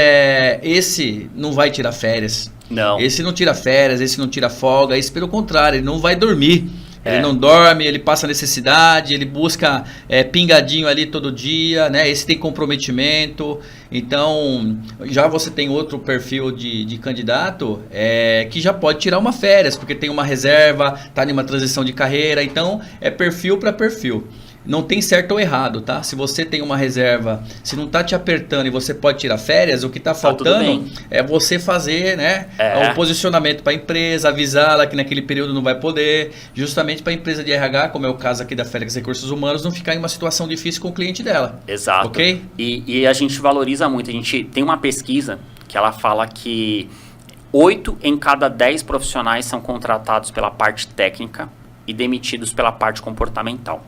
esse não vai tirar férias. Não. Esse não tira férias, esse não tira folga, esse pelo contrário, ele não vai dormir. Ele não dorme, ele passa necessidade, ele busca pingadinho ali todo dia, né? Esse tem comprometimento. Então, já você tem outro perfil de candidato que já pode tirar uma férias, porque tem uma reserva, está em uma transição de carreira. Então, é perfil para perfil. Não tem certo ou errado, tá? Se você tem uma reserva, se não tá te apertando e você pode tirar férias, o que tá faltando é você fazer, né, o posicionamento para a empresa, avisá-la que naquele período não vai poder, justamente para a empresa de RH, como é o caso aqui da Félix Recursos Humanos, não ficar em uma situação difícil com o cliente dela. Exato. Ok? E a gente valoriza muito. A gente tem uma pesquisa que ela fala que 8 em cada 10 profissionais são contratados pela parte técnica e demitidos pela parte comportamental.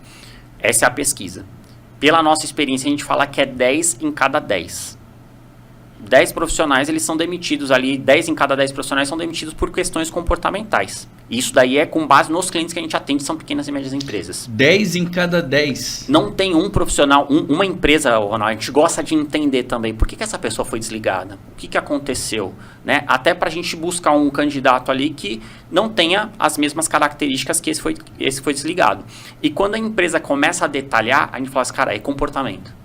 Essa é a pesquisa. Pela nossa experiência, a gente fala que é 10 em cada 10. 10 profissionais, eles são demitidos ali, 10 em cada 10 profissionais são demitidos por questões comportamentais. Isso daí é com base nos clientes que a gente atende, são pequenas e médias empresas. 10 em cada 10. Não tem um profissional, uma empresa, Ronaldo, a gente gosta de entender também por que essa pessoa foi desligada, o que aconteceu, né? Até para a gente buscar um candidato ali que não tenha as mesmas características que esse foi desligado. E quando a empresa começa a detalhar, a gente fala assim, cara, é comportamento.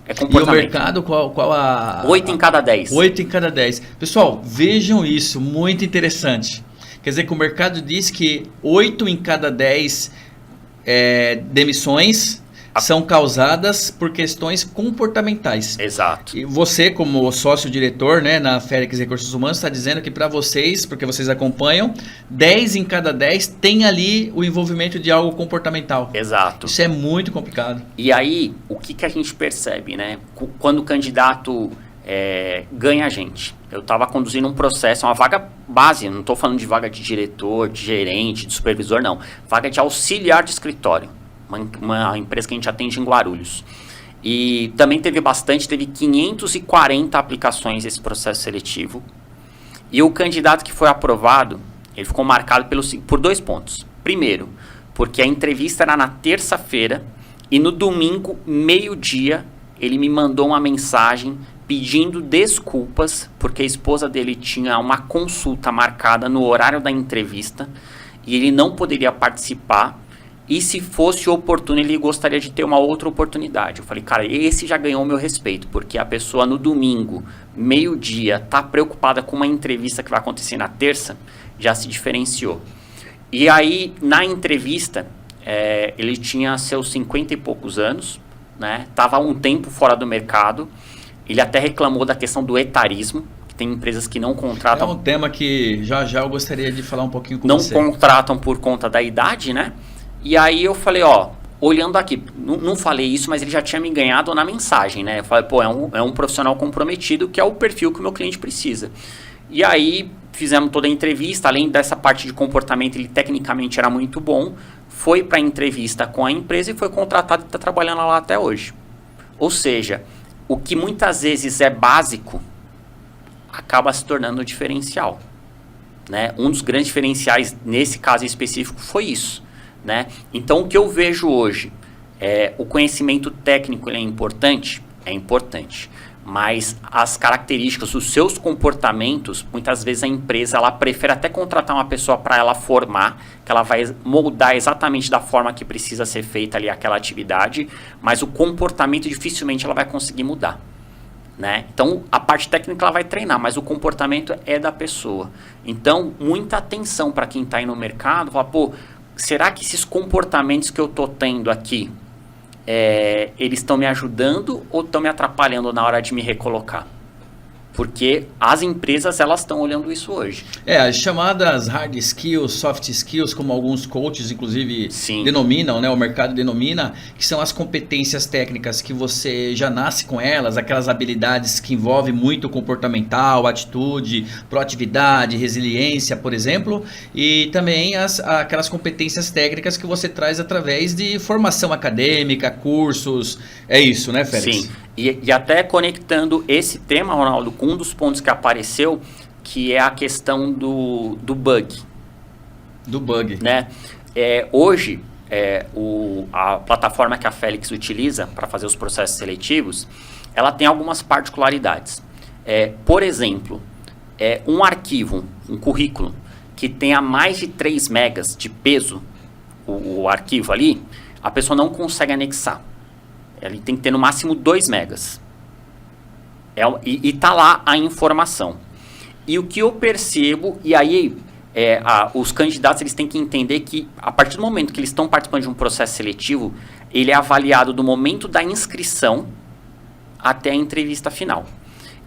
E o mercado, qual a... 8 em cada 10. 8 em cada 10. Pessoal, vejam isso, muito interessante. Quer dizer que o mercado diz que 8 em cada 10 demissões são causadas por questões comportamentais. Exato. E você, como sócio-diretor, né, na Félix Recursos Humanos, está dizendo que para vocês, porque vocês acompanham, 10 em cada 10 tem ali o envolvimento de algo comportamental. Exato. Isso é muito complicado. E aí, o que a gente percebe, né? Quando o candidato ganha a gente. Eu estava conduzindo um processo, uma vaga base, não estou falando de vaga de diretor, de gerente, de supervisor, não. Vaga de auxiliar de escritório. Uma empresa que a gente atende em Guarulhos. E também teve 540 aplicações esse processo seletivo. E o candidato que foi aprovado, ele ficou marcado por 2 pontos. Primeiro, porque a entrevista era na terça-feira e no domingo, meio-dia, ele me mandou uma mensagem pedindo desculpas porque a esposa dele tinha uma consulta marcada no horário da entrevista e ele não poderia participar. E se fosse oportuno, ele gostaria de ter uma outra oportunidade. Eu falei, cara, esse já ganhou o meu respeito, porque a pessoa no domingo, meio-dia, tá preocupada com uma entrevista que vai acontecer na terça, já se diferenciou. E aí, na entrevista, ele tinha seus 50 e poucos anos, né? Tava há um tempo fora do mercado. Ele até reclamou da questão do etarismo, que tem empresas que não contratam... É um tema que já eu gostaria de falar um pouquinho com você. Não contratam por conta da idade, né? E aí eu falei, olhando aqui, não falei isso, mas ele já tinha me ganhado na mensagem, né? Eu falei, é um profissional comprometido, que é o perfil que o meu cliente precisa. E aí fizemos toda a entrevista, além dessa parte de comportamento, ele tecnicamente era muito bom, foi para a entrevista com a empresa e foi contratado e está trabalhando lá até hoje. Ou seja, o que muitas vezes é básico, acaba se tornando diferencial, né? Um dos grandes diferenciais, nesse caso específico, foi isso. Né? Então, o que eu vejo hoje, o conhecimento técnico ele é importante, mas as características, os seus comportamentos, muitas vezes a empresa ela prefere até contratar uma pessoa para ela formar, que ela vai moldar exatamente da forma que precisa ser feita ali aquela atividade, mas o comportamento dificilmente ela vai conseguir mudar. Né? Então, a parte técnica ela vai treinar, mas o comportamento é da pessoa. Então, muita atenção para quem está aí no mercado, falar, pô, será que esses comportamentos que eu estou tendo aqui, eles estão me ajudando ou estão me atrapalhando na hora de me recolocar? Porque as empresas, elas estão olhando isso hoje. As chamadas hard skills, soft skills, como alguns coaches, inclusive, Sim. denominam, né? O mercado denomina, que são as competências técnicas que você já nasce com elas, aquelas habilidades que envolvem muito comportamental, atitude, proatividade, resiliência, por exemplo, e também aquelas competências técnicas que você traz através de formação acadêmica, cursos, é isso, né, Félix? Sim. E até conectando esse tema, Ronaldo, com um dos pontos que apareceu, que é a questão do bug. Do bug. Né? Hoje, a plataforma que a Félix utiliza para fazer os processos seletivos, ela tem algumas particularidades. Por exemplo, um arquivo, um currículo, que tenha mais de 3 megas de peso, o arquivo ali, a pessoa não consegue anexar. Ele tem que ter no máximo 2 megas. E tá lá a informação. E o que eu percebo, e aí os candidatos eles têm que entender que a partir do momento que eles estão participando de um processo seletivo, ele é avaliado do momento da inscrição até a entrevista final.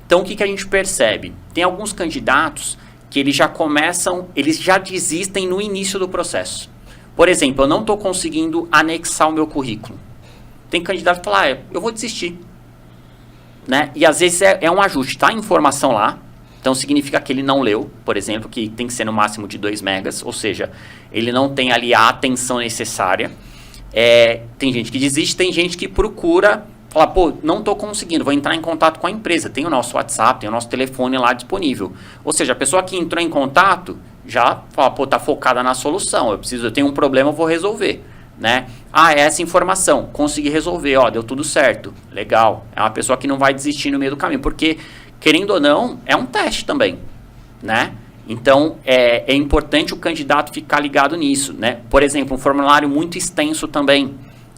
Então o que a gente percebe? Tem alguns candidatos que eles já desistem no início do processo. Por exemplo, eu não estou conseguindo anexar o meu currículo. Tem candidato que fala, eu vou desistir. Né? E às vezes é um ajuste, tá a informação lá, então significa que ele não leu, por exemplo, que tem que ser no máximo de 2 megas, ou seja, ele não tem ali a atenção necessária. Tem gente que desiste, tem gente que procura, fala, pô, não estou conseguindo, vou entrar em contato com a empresa, tem o nosso WhatsApp, tem o nosso telefone lá disponível. Ou seja, a pessoa que entrou em contato já fala, pô, tá focada na solução, eu tenho um problema, eu vou resolver. Né? Essa informação, consegui resolver, deu tudo certo, legal. É uma pessoa que não vai desistir no meio do caminho, porque, querendo ou não, é um teste também, né? Então, é importante o candidato ficar ligado nisso, né? Por exemplo, um formulário muito extenso também,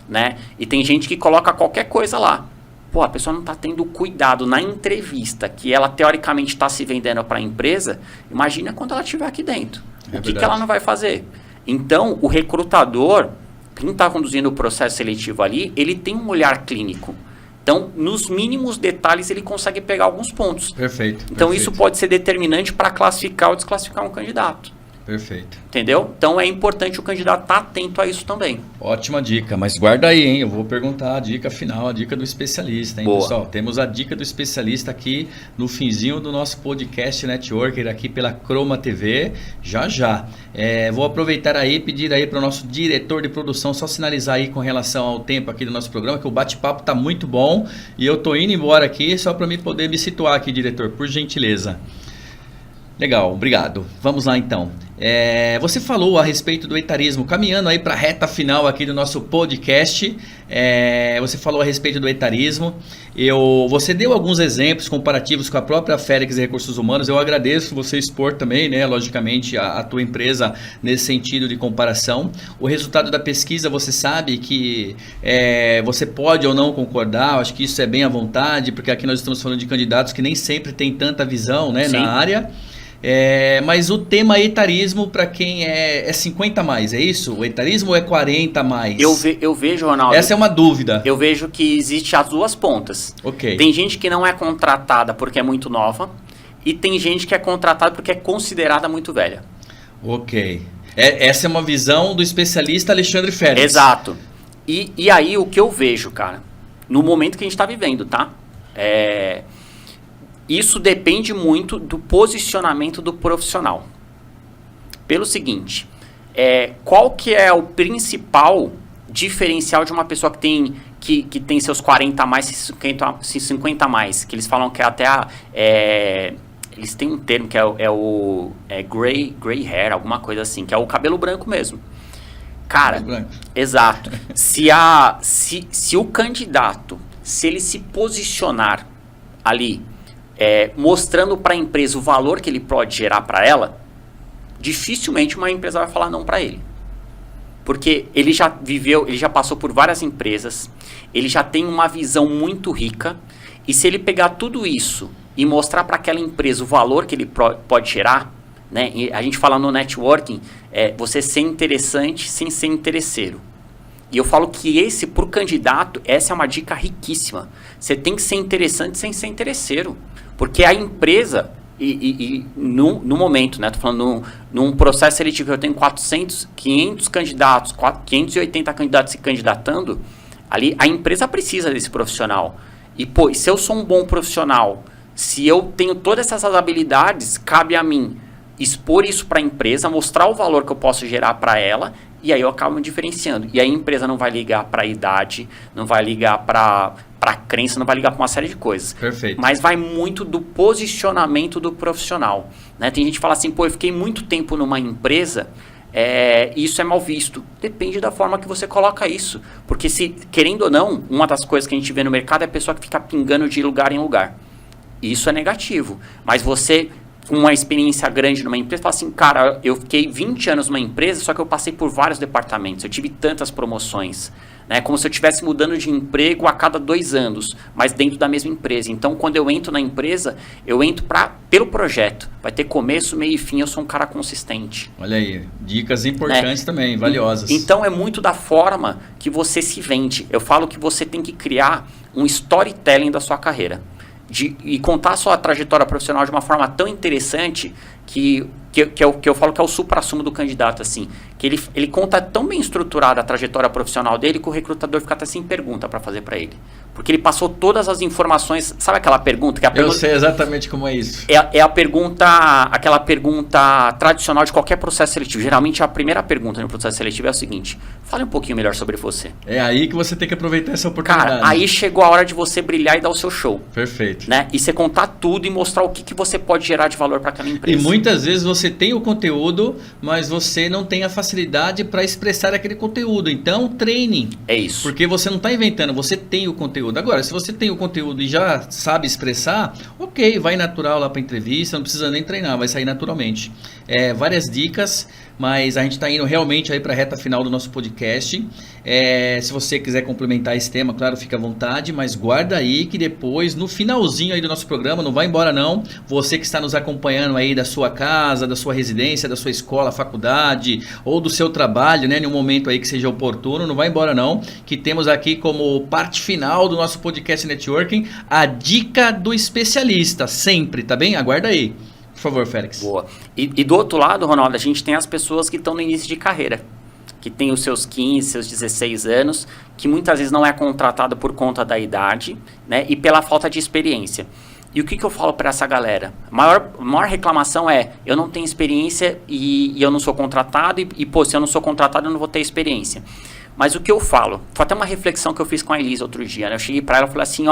né? E tem gente que coloca qualquer coisa lá. Pô, a pessoa não está tendo cuidado na entrevista, que ela teoricamente está se vendendo para a empresa, imagina quando ela estiver aqui dentro. O que ela não vai fazer? Então, o recrutador, quem está conduzindo o processo seletivo ali, ele tem um olhar clínico. Então, nos mínimos detalhes, ele consegue pegar alguns pontos. Perfeito. Então, isso pode ser determinante para classificar ou desclassificar um candidato. Perfeito. Entendeu? Então, é importante o candidato estar atento a isso também. Ótima dica, mas guarda aí, hein? Eu vou perguntar a dica final, a dica do especialista, hein, Boa. pessoal? Temos a dica do especialista aqui no finzinho do nosso podcast Networker, aqui pela Croma TV, já. Vou aproveitar aí e pedir aí para o nosso diretor de produção só sinalizar aí com relação ao tempo aqui do nosso programa, que o bate-papo tá muito bom e eu tô indo embora aqui só para mim poder me situar aqui, diretor, por gentileza. Legal, obrigado. Vamos lá então. Você falou a respeito do etarismo, caminhando aí para a reta final aqui do nosso podcast. Você falou a respeito do etarismo. Você deu alguns exemplos comparativos com a própria Félix Recursos Humanos. Eu agradeço você expor também, né, logicamente, a tua empresa nesse sentido de comparação. O resultado da pesquisa, você sabe que você pode ou não concordar. Acho que isso é bem à vontade, porque aqui nós estamos falando de candidatos que nem sempre têm tanta visão, né, na área. Mas o tema etarismo, para quem é 50 mais, é isso? O etarismo ou é 40 mais? Eu vejo, Ronaldo. Essa é uma dúvida. Eu vejo que existe as duas pontas. Ok. Tem gente que não é contratada porque é muito nova e tem gente que é contratada porque é considerada muito velha. Ok. Essa é uma visão do especialista Alexandre Félix. Exato. E aí o que eu vejo, cara, no momento que a gente está vivendo, tá? Isso depende muito do posicionamento do profissional. Pelo seguinte, qual que é o principal diferencial de uma pessoa que tem seus 40 a mais, 50 a mais? Que eles falam que até eles têm um termo que é gray hair, alguma coisa assim, que é o cabelo branco mesmo. Cara, branco. Exato. Se o candidato, se ele se posicionar ali mostrando para a empresa o valor que ele pode gerar para ela, dificilmente uma empresa vai falar não para ele. Porque ele já viveu, ele já passou por várias empresas, ele já tem uma visão muito rica, e se ele pegar tudo isso e mostrar para aquela empresa o valor que ele pode gerar, né? E a gente fala no networking, você ser interessante sem ser interesseiro. E eu falo que por candidato, essa é uma dica riquíssima. Você tem que ser interessante sem ser interesseiro. Porque a empresa, no momento, né? Tô falando num processo seletivo que eu tenho 500 candidatos, 580 candidatos se candidatando, ali a empresa precisa desse profissional. E, se eu sou um bom profissional, se eu tenho todas essas habilidades, cabe a mim expor isso para a empresa, mostrar o valor que eu posso gerar para ela, e aí eu acabo me diferenciando. E aí a empresa não vai ligar para a idade, não vai ligar para a crença, não vai ligar para uma série de coisas. Perfeito. Mas vai muito do posicionamento do profissional. Né? Tem gente que fala assim, eu fiquei muito tempo numa empresa, isso é mal visto. Depende da forma que você coloca isso. Porque querendo ou não, uma das coisas que a gente vê no mercado é a pessoa que fica pingando de lugar em lugar. Isso é negativo. Mas você, com uma experiência grande numa empresa, fala assim, cara, eu fiquei 20 anos numa empresa, só que eu passei por vários departamentos, eu tive tantas promoções, né? Como se eu estivesse mudando de emprego a cada 2 anos, mas dentro da mesma empresa. Então, quando eu entro na empresa, eu entro pelo projeto. Vai ter começo, meio e fim, eu sou um cara consistente. Olha aí, dicas importantes também, valiosas. Então, é muito da forma que você se vende. Eu falo que você tem que criar um storytelling da sua carreira. E contar a sua trajetória profissional de uma forma tão interessante que eu falo que é o supra-sumo do candidato, assim, que ele conta tão bem estruturada a trajetória profissional dele que o recrutador fica até sem pergunta para fazer para ele. Porque ele passou todas as informações. Sabe aquela pergunta? Eu sei exatamente como é isso. Aquela pergunta tradicional de qualquer processo seletivo. Geralmente a primeira pergunta no processo seletivo é o seguinte: fale um pouquinho melhor sobre você. É aí que você tem que aproveitar essa oportunidade. Cara, aí chegou a hora de você brilhar e dar o seu show. Perfeito. Né? E você contar tudo e mostrar o que você pode gerar de valor para aquela empresa. E muitas vezes você tem o conteúdo, mas você não tem a facilidade para expressar aquele conteúdo. Então, treine. É isso. Porque você não está inventando, você tem o conteúdo. Agora, se você tem o conteúdo e já sabe expressar, ok, vai natural lá para entrevista, não precisa nem treinar, vai sair naturalmente. Várias dicas, mas a gente está indo realmente aí para a reta final do nosso podcast. Se você quiser complementar esse tema, claro, fica à vontade, mas guarda aí que depois, no finalzinho aí do nosso programa, não vai embora não, você que está nos acompanhando aí da sua casa, da sua residência, da sua escola, faculdade ou do seu trabalho, né, em um momento aí que seja oportuno, não vai embora não, que temos aqui como parte final do nosso podcast Networking a dica do especialista, sempre, tá bem? Aguarda aí. Por favor, Félix. Boa. E do outro lado, Ronaldo, a gente tem as pessoas que estão no início de carreira, que tem os seus 15, seus 16 anos, que muitas vezes não é contratado por conta da idade, né, e pela falta de experiência. E o que eu falo para essa galera? A maior reclamação eu não tenho experiência e eu não sou contratado, se eu não sou contratado, eu não vou ter experiência. Mas o que eu falo? Foi até uma reflexão que eu fiz com a Elisa outro dia, né? Eu cheguei para ela e falei assim,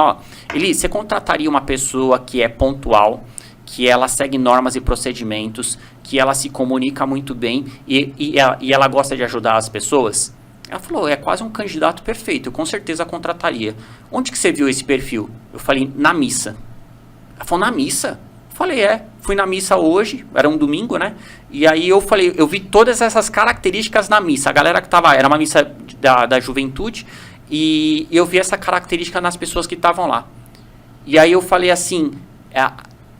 Elisa, você contrataria uma pessoa que é pontual, que ela segue normas e procedimentos, que ela se comunica muito bem e ela gosta de ajudar as pessoas? Ela falou, é quase um candidato perfeito, eu com certeza contrataria. Onde que você viu esse perfil? Eu falei, na missa. Ela falou, na missa? Eu falei, fui na missa hoje, era um domingo, né? E aí eu falei, eu vi todas essas características na missa. A galera que estava, era uma missa da juventude, e eu vi essa característica nas pessoas que estavam lá. E aí eu falei assim,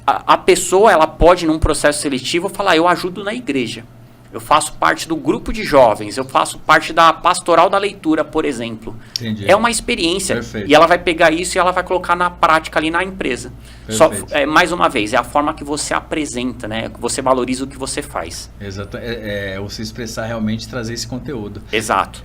a pessoa, ela pode, num processo seletivo, falar, eu ajudo na igreja. Eu faço parte do grupo de jovens, eu faço parte da pastoral da leitura, por exemplo. Entendi. É uma experiência. Perfeito. E ela vai pegar isso e ela vai colocar na prática ali na empresa. Mais uma vez, é a forma que você apresenta, né? Que você valoriza o que você faz. Exato. Você expressar realmente, trazer esse conteúdo. Exato.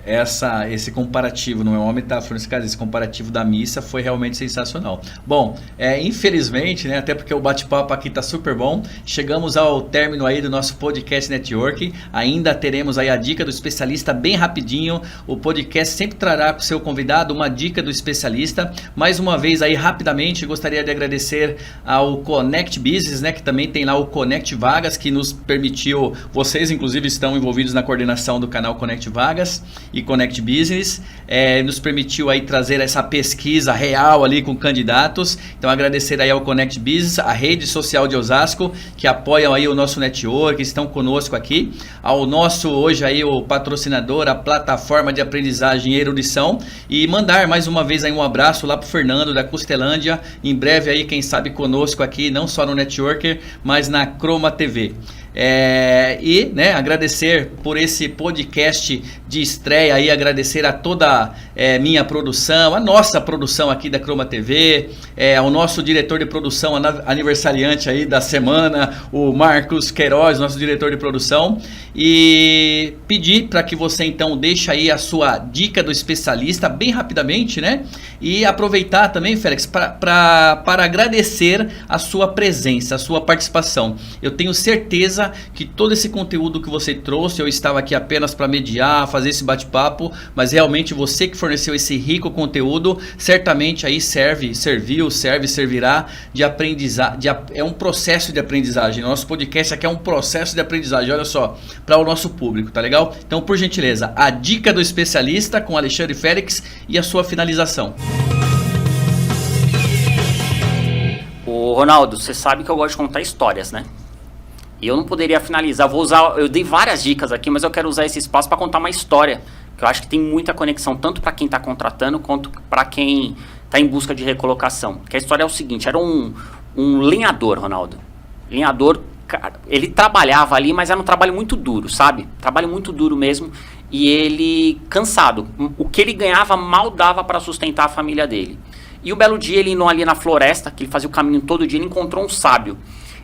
Esse comparativo, não é uma metáfora nesse caso, esse comparativo da missa foi realmente sensacional. Bom, infelizmente, né, até porque o bate-papo aqui está super bom, chegamos ao término aí do nosso podcast Networking. ainda teremos aí a dica do especialista bem rapidinho. O podcast sempre trará com o seu convidado uma dica do especialista. Mais uma vez aí rapidamente gostaria de agradecer ao Connect Business, né, que também tem lá o Connect Vagas, que nos permitiu, vocês inclusive estão envolvidos na coordenação do canal Connect Vagas e Connect Business, nos permitiu aí trazer essa pesquisa real ali com candidatos. Então agradecer aí ao Connect Business, a rede social de Osasco, que apoiam aí o nosso network, estão conosco aqui, ao nosso hoje aí o patrocinador, a plataforma de aprendizagem e erudição, e mandar mais uma vez aí um abraço lá pro Fernando da Costelândia, em breve aí quem sabe conosco aqui, não só no Networker, mas na Croma TV. E né, agradecer por esse podcast de estreia aí, agradecer a toda minha produção, a nossa produção aqui da Croma TV, ao nosso diretor de produção aniversariante aí da semana, o Marcos Queiroz, nosso diretor de produção, e pedir para que você então deixe aí a sua dica do especialista bem rapidamente, né? E aproveitar também, Félix, para agradecer a sua presença, a sua participação. Eu tenho certeza que todo esse conteúdo que você trouxe, eu estava aqui apenas para mediar, fazer esse bate-papo, mas realmente você que forneceu esse rico conteúdo, certamente aí servirá de aprendizagem, é um processo de aprendizagem. Nosso podcast aqui é um processo de aprendizagem, olha só, para o nosso público, tá legal? Então, por gentileza, a dica do especialista com Alexandre Félix e a sua finalização. Ô Ronaldo, você sabe que eu gosto de contar histórias, né? E eu não poderia finalizar, eu dei várias dicas aqui, mas eu quero usar esse espaço para contar uma história, que eu acho que tem muita conexão, tanto para quem está contratando, quanto para quem está em busca de recolocação. Que a história é o seguinte, era um lenhador, Ronaldo. Lenhador, cara, ele trabalhava ali, mas era um trabalho muito duro, sabe? Trabalho muito duro mesmo, e ele cansado. O que ele ganhava mal dava para sustentar a família dele. E um belo dia, ele indo ali na floresta, que ele fazia o caminho todo dia, ele encontrou um sábio.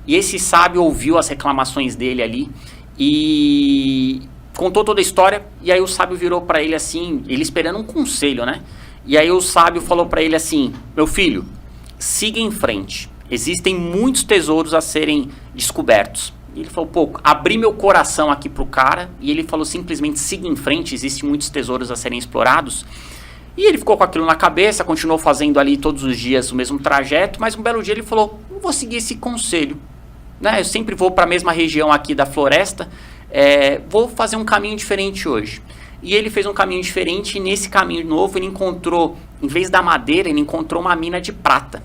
E esse sábio ouviu as reclamações dele ali e contou toda a história. E aí o sábio virou para ele assim, ele esperando um conselho, né? E aí o sábio falou para ele assim: meu filho, siga em frente. Existem muitos tesouros a serem descobertos. E ele falou: pô, abri meu coração aqui pro cara. E ele falou simplesmente: siga em frente, existem muitos tesouros a serem explorados. E ele ficou com aquilo na cabeça, continuou fazendo ali todos os dias o mesmo trajeto. Mas um belo dia ele falou: não vou seguir esse conselho, né? Eu sempre vou para a mesma região aqui da floresta, vou fazer um caminho diferente hoje. E ele fez um caminho diferente, e nesse caminho novo ele encontrou, em vez da madeira, ele encontrou uma mina de prata.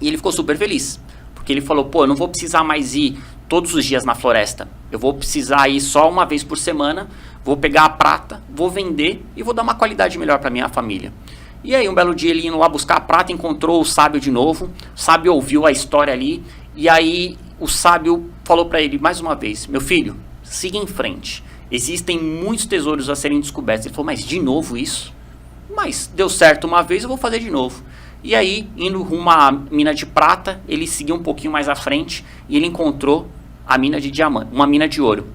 E ele ficou super feliz, porque ele falou: pô, eu não vou precisar mais ir todos os dias na floresta, eu vou precisar ir só uma vez por semana, vou pegar a prata, vou vender e vou dar uma qualidade melhor para minha família. E aí um belo dia ele indo lá buscar a prata, encontrou o sábio de novo, o sábio ouviu a história ali, e aí o sábio falou para ele mais uma vez: meu filho, siga em frente, existem muitos tesouros a serem descobertos. Ele falou: mas de novo isso? Mas deu certo uma vez, eu vou fazer de novo. E aí, indo rumo à mina de prata, ele seguiu um pouquinho mais à frente e ele encontrou a mina de diamante, uma mina de ouro.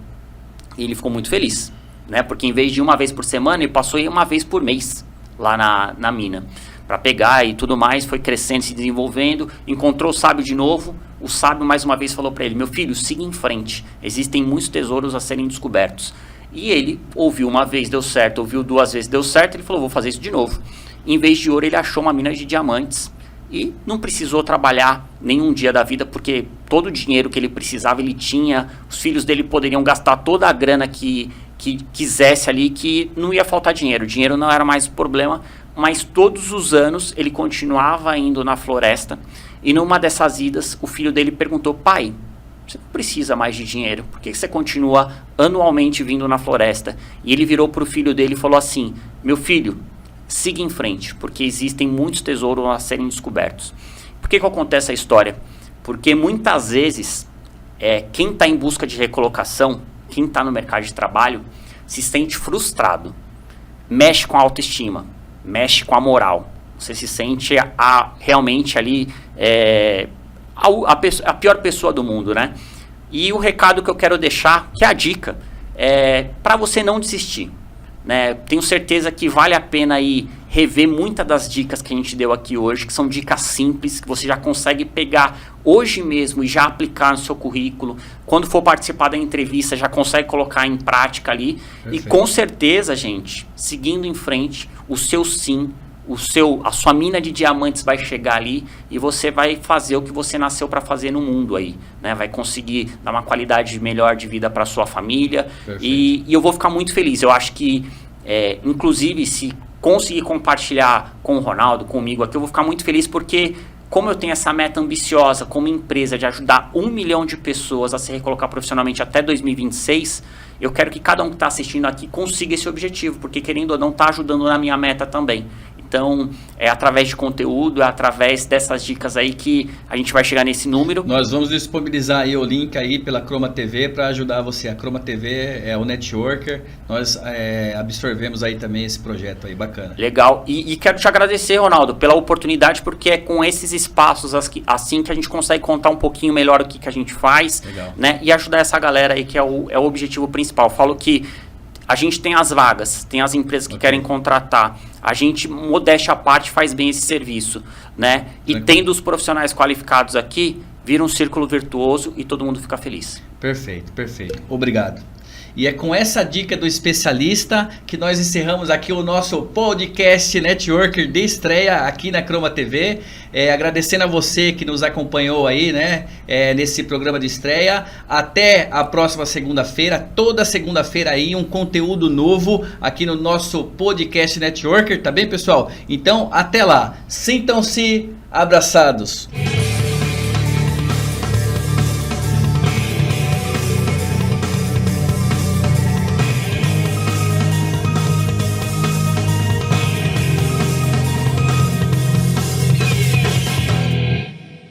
E ele ficou muito feliz, né? Porque em vez de uma vez por semana, ele passou a ir uma vez por mês lá na mina para pegar e tudo mais. Foi crescendo, se desenvolvendo, encontrou o sábio de novo. O sábio mais uma vez falou para ele: meu filho, siga em frente, existem muitos tesouros a serem descobertos. E ele ouviu uma vez, deu certo, ouviu duas vezes, deu certo. Ele falou: vou fazer isso de novo. Em vez de ouro, ele achou uma mina de diamantes e não precisou trabalhar nenhum dia da vida, porque todo o dinheiro que ele precisava ele tinha. Os filhos dele poderiam gastar toda a grana que quisesse ali, que não ia faltar dinheiro. O dinheiro não era mais o problema, mas todos os anos ele continuava indo na floresta. E numa dessas idas, o filho dele perguntou: pai, você não precisa mais de dinheiro, por que você continua anualmente vindo na floresta? E ele virou para o filho dele e falou assim: meu filho, siga em frente, porque existem muitos tesouros a serem descobertos. Por que acontece a história? Porque muitas vezes quem está em busca de recolocação, quem está no mercado de trabalho, se sente frustrado, mexe com a autoestima, mexe com a moral. Você se sente realmente ali a pior pessoa do mundo, né? E o recado que eu quero deixar, que é a dica, para você não desistir, né? Tenho certeza que vale a pena aí rever muitas das dicas que a gente deu aqui hoje, que são dicas simples, que você já consegue pegar hoje mesmo e já aplicar no seu currículo. Quando for participar da entrevista, já consegue colocar em prática ali. Perfeito. E com certeza, gente, seguindo em frente, o seu sim, a sua mina de diamantes vai chegar ali e você vai fazer o que você nasceu para fazer no mundo aí, né? Vai conseguir dar uma qualidade melhor de vida para sua família e eu vou ficar muito feliz. Eu acho que, inclusive, se conseguir compartilhar com o Ronaldo, comigo aqui, eu vou ficar muito feliz porque, como eu tenho essa meta ambiciosa como empresa de ajudar 1 milhão de pessoas a se recolocar profissionalmente até 2026, eu quero que cada um que está assistindo aqui consiga esse objetivo, porque querendo ou não está ajudando na minha meta também. Então, é através de conteúdo, é através dessas dicas aí que a gente vai chegar nesse número. Nós vamos disponibilizar aí o link aí pela Croma TV para ajudar você. A Croma TV é o Networker. Nós absorvemos aí também esse projeto aí, bacana. Legal. E quero te agradecer, Ronaldo, pela oportunidade, porque é com esses espaços assim que a gente consegue contar um pouquinho melhor o que a gente faz, né? E ajudar essa galera aí que é o objetivo principal. Eu falo que a gente tem as vagas, tem as empresas que querem contratar. A gente, modéstia à parte, faz bem esse serviço, né? E tendo os profissionais qualificados aqui, vira um círculo virtuoso e todo mundo fica feliz. Perfeito, perfeito. Obrigado. E é com essa dica do especialista que nós encerramos aqui o nosso podcast Networker de estreia aqui na Croma TV. Agradecendo a você que nos acompanhou aí, né, nesse programa de estreia. Até a próxima segunda-feira. Toda segunda-feira aí um conteúdo novo aqui no nosso podcast Networker, tá bem, pessoal? Então, até lá. Sintam-se abraçados.